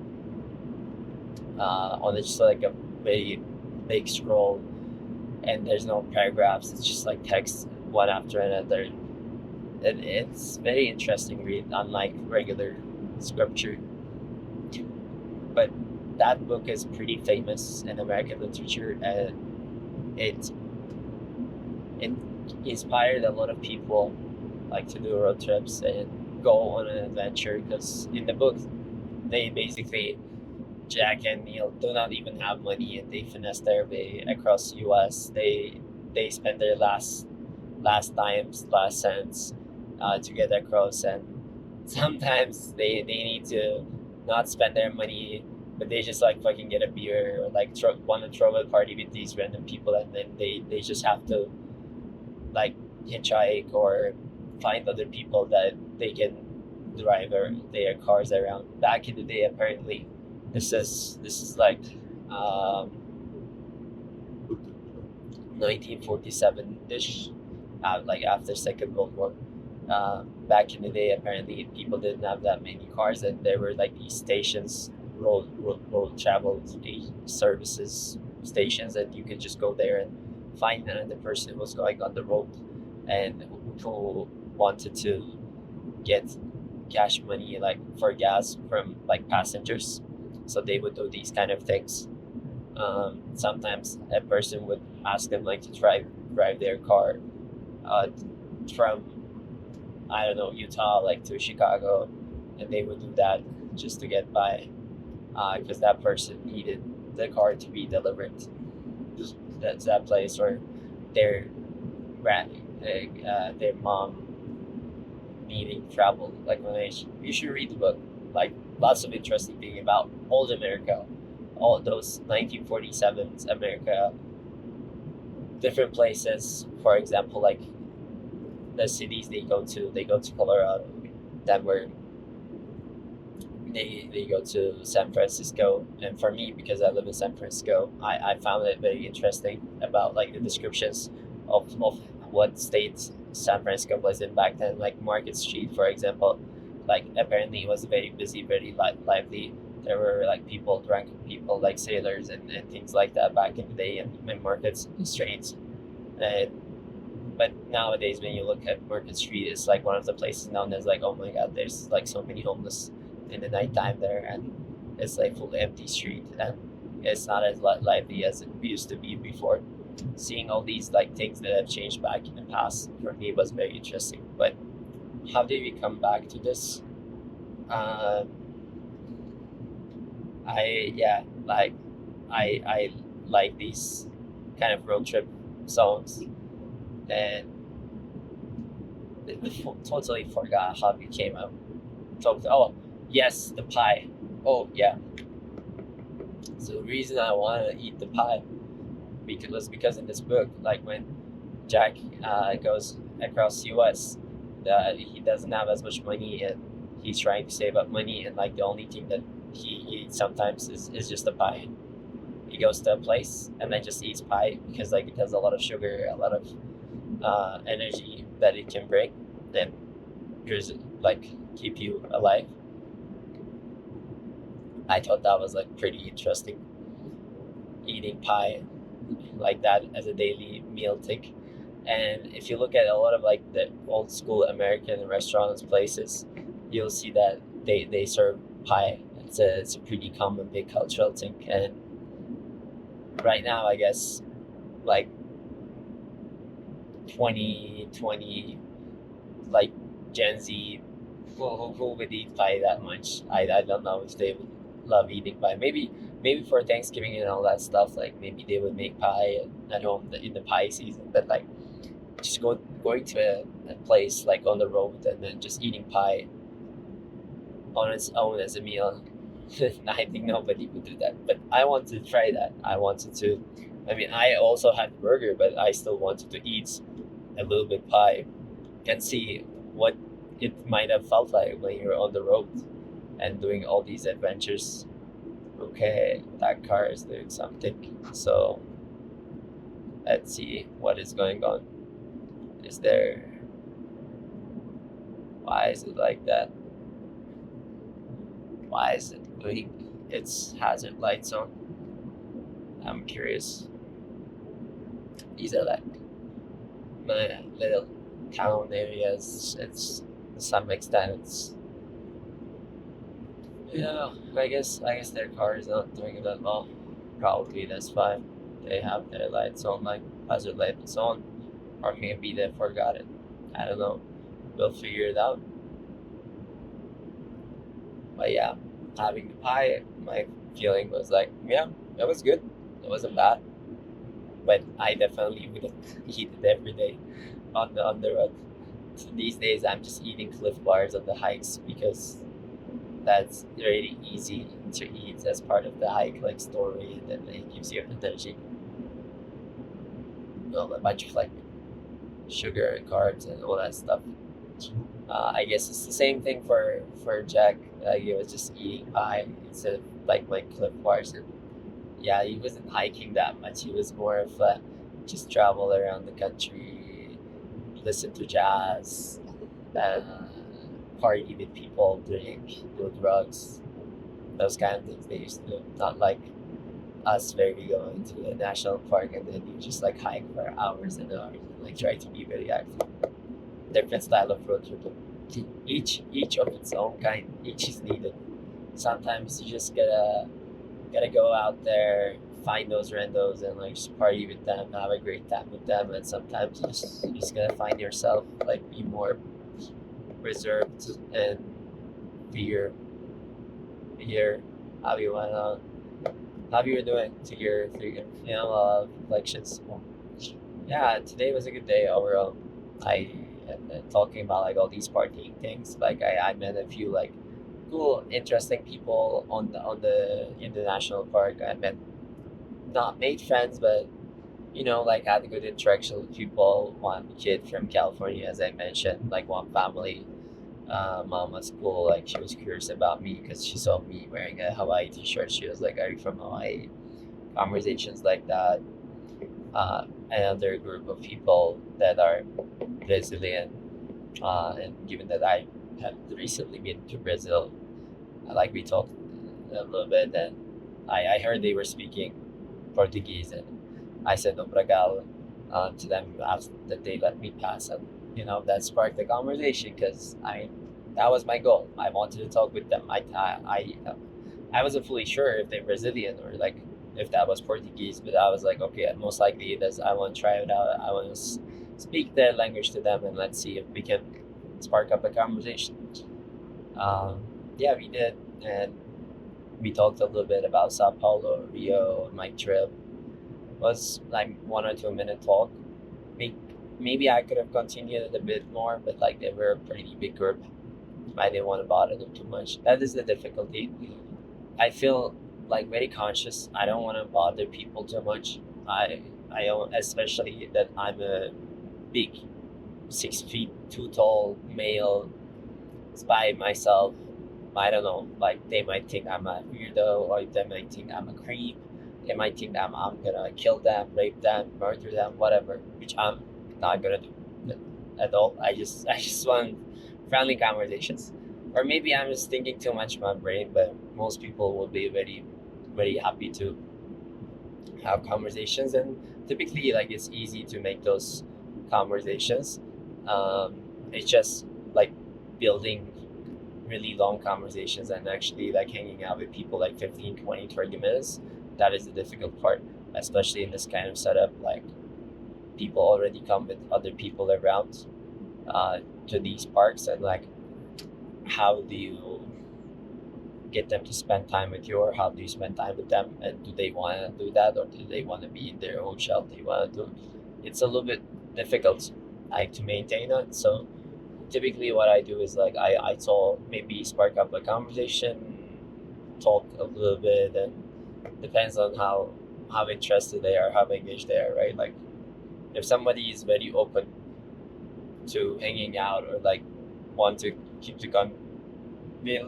Speaker 1: just like a very big scroll, and there's no paragraphs. It's just like text one after another, and it's very interesting read, unlike regular scripture. But that book is pretty famous in American literature, and it inspired a lot of people like to do road trips and go on an adventure, because in the book they basically, Jack and Neil do not even have money, and they finesse their way across the US. They spend their last times, last cents to get across, and sometimes they need to not spend their money, but they just like fucking get a beer or like want to throw a party with these random people, and then they just have to like hitchhike or find other people that they can drive their cars around. Back in the day, apparently, this is like 1947-ish, like after Second World War. Back in the day, apparently, people didn't have that many cars, and there were like these stations, road travel services stations, and you could just go there and find another person who was going on the road and who wanted to get cash money like for gas from like passengers. So they would do these kind of things. Sometimes a person would ask them like to drive their car from, I don't know, Utah like to Chicago, and they would do that just to get by, because that person needed the car to be delivered to that place, or their their mom needing travel. Like you should read the book. Like lots of interesting thing about old America, all those 1947's America, different places. For example, like the cities they go to Colorado, Denver. They go to San Francisco, and for me, because I live in San Francisco, I found it very interesting about like the descriptions of what states San Francisco was in back then, like Market Street, for example. Like apparently it was very busy, very lively. There were like people, drunk people, like sailors and things like that back in the day, and markets and streets. And but nowadays, when you look at Market Street, it's like one of the places known as like, oh my god, there's like so many homeless in the nighttime there, and it's like full empty street, and it's not as lively as it used to be before. Seeing all these like things that have changed back in the past for me was very interesting. But how did we come back to this? I like these kind of road trip songs, and totally forgot how we came up. Oh yes, the pie. Oh yeah. So the reason I wanted to eat the pie because in this book, like when Jack goes across U.S., he doesn't have as much money, and he's trying to save up money, and like the only thing that he eats sometimes is just a pie. He goes to a place and then just eats pie because like it has a lot of sugar, a lot of energy that it can bring, that just like keep you alive. I thought that was like pretty interesting, eating pie like that as a daily meal thing. And if you look at a lot of like the old school American restaurants, places, you'll see that they serve pie. It's a pretty common big cultural thing. And right now, I guess like 2020, like Gen Z, who would eat pie that much? I don't know if they would love eating pie. Maybe for Thanksgiving and all that stuff, like maybe they would make pie at home in the pie season. But like just going to a place like on the road and then just eating pie on its own as a meal. I think nobody would do that. But I wanted to try that. I mean, I also had the burger, but I still wanted to eat a little bit pie and see what it might have felt like when you're on the road and doing all these adventures. Okay, that car is doing something. So let's see what is going on. Why is it like that? Why is it doing its hazard lights on? I'm curious. These are like my little town areas. It's to some extent it's I guess their car is not doing that well. Probably that's fine. They have their lights on, like hazard lights on, or maybe they forgot it. I don't know. We'll figure it out. But yeah, having the pie, my feeling was like, yeah, it was good. It wasn't bad. But I definitely wouldn't eat it every day on the road. So these days I'm just eating Cliff Bars on the hikes because that's really easy to eat as part of the hike, like story, and then it gives you energy. Well, a bunch of like sugar and carbs and all that stuff. I guess it's the same thing for Jack. He was just eating pie instead of like Cliff Bars. And yeah, he wasn't hiking that much. He was more of just travel around the country, listen to jazz, party with people, drink, do drugs, those kind of things they used to do. Not like us where we go into a national park and then you just like hike for hours and hours and like try to be very active. Different style of road trip. Each of its own kind. Each is needed. Sometimes you just gotta go out there, find those randos and like just party with them, have a great time with them, and sometimes you're just gonna find yourself like be more reserved and figure how you wanna how you're doing to your reflections. Yeah, today was a good day overall. I and talking about like all these partying things. Like I met a few like cool, interesting people on the in the national park. I met not made friends, but like had a good interaction with people. One kid from California, as I mentioned, like one family. Mom was cool. Like she was curious about me because she saw me wearing a Hawaii T-shirt. She was like, "Are you from Hawaii?" Conversations like that. Another group of people that are Brazilian, and given that I have recently been to Brazil, like we talked a little bit, and I heard they were speaking Portuguese, and I said obrigado to them after that they let me pass, and that sparked the conversation because that was my goal. I wanted to talk with them. I wasn't fully sure if they're Brazilian or like if that was Portuguese, but I was like, okay, most likely it is. I want to try it out. I want to speak their language to them, and let's see if we can spark up a conversation. Yeah, we did, and we talked a little bit about Sao Paulo, Rio, my trip. It was like 1 or 2 minute talk. Maybe I could have continued it a bit more, but like they were a pretty big group. I didn't want to bother them too much. That is the difficulty. I feel like very conscious. I don't want to bother people too much. I don't, especially that I'm a big 6 feet too tall male by myself. I don't know, like they might think I'm a weirdo, or they might think I'm a creep. They might think I'm gonna kill them, rape them, murder them, whatever, which I'm not gonna do at all. I just want friendly conversations. Or maybe I'm just thinking too much in my brain, but most people will be very, very happy to have conversations, and typically like it's easy to make those conversations. It's just like building really long conversations and actually like hanging out with people like 15, 20, 30 minutes. That is the difficult part, especially in this kind of setup. Like people already come with other people around to these parks, and like how do you get them to spend time with you, or how do you spend time with them, and do they want to do that, or do they want to be in their own shell? Do you want to do it's a little bit difficult like to maintain it. So typically what I do is like I told maybe spark up a conversation, talk a little bit, and depends on how interested they are, how engaged they are, right? Like if somebody is very open to hanging out, or like want to keep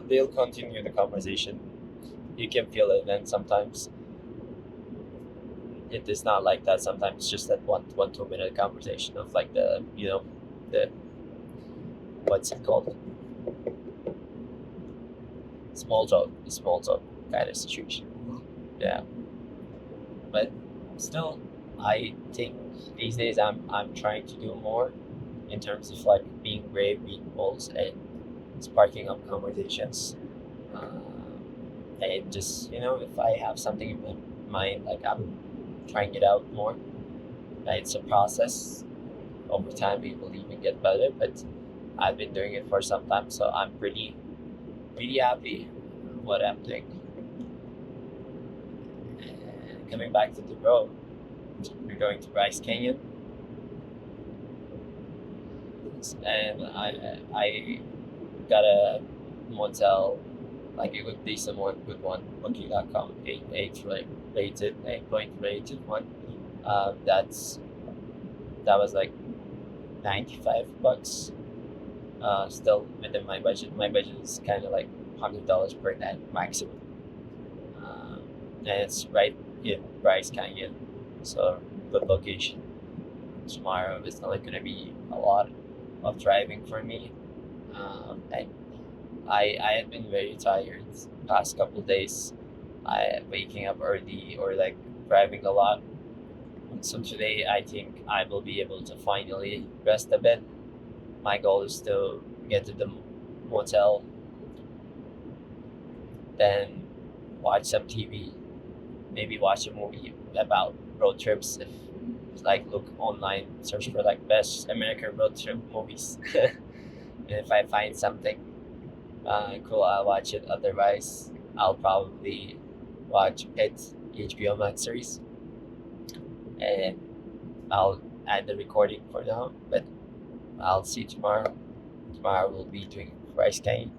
Speaker 1: they'll continue the conversation. You can feel it, and sometimes it is not like that. Sometimes it's just that 2 minute conversation of like the what's it called, small talk kind of situation. Yeah, but still I think these days I'm trying to do more in terms of like being brave, being bold, and sparking up conversations. And just if I have something in my mind, like I'm trying it out more. It's a process. Over time we will even get better, but I've been doing it for some time, so I'm pretty happy with what I'm doing. And coming back to the road, we're going to Bryce Canyon, and I got a motel, like a good decent one, good one, Booking.com, 8.8 rated one. That was like $95. Still within my budget. My budget is kind of like $100 per night maximum. And it's right in Bryce Canyon, so good location. Tomorrow is not gonna be a lot of driving for me. And I had been very tired past couple days. I waking up early or like driving a lot. So today I think I will be able to finally rest a bit. My goal is to get to the motel, then watch some TV, maybe watch a movie about road trips. If like look online, search for like best American road trip movies. And if I find something cool, I'll watch it. Otherwise, I'll probably watch It HBO Max series, and I'll add the recording for now. But I'll see you tomorrow. Tomorrow we'll be doing rice cane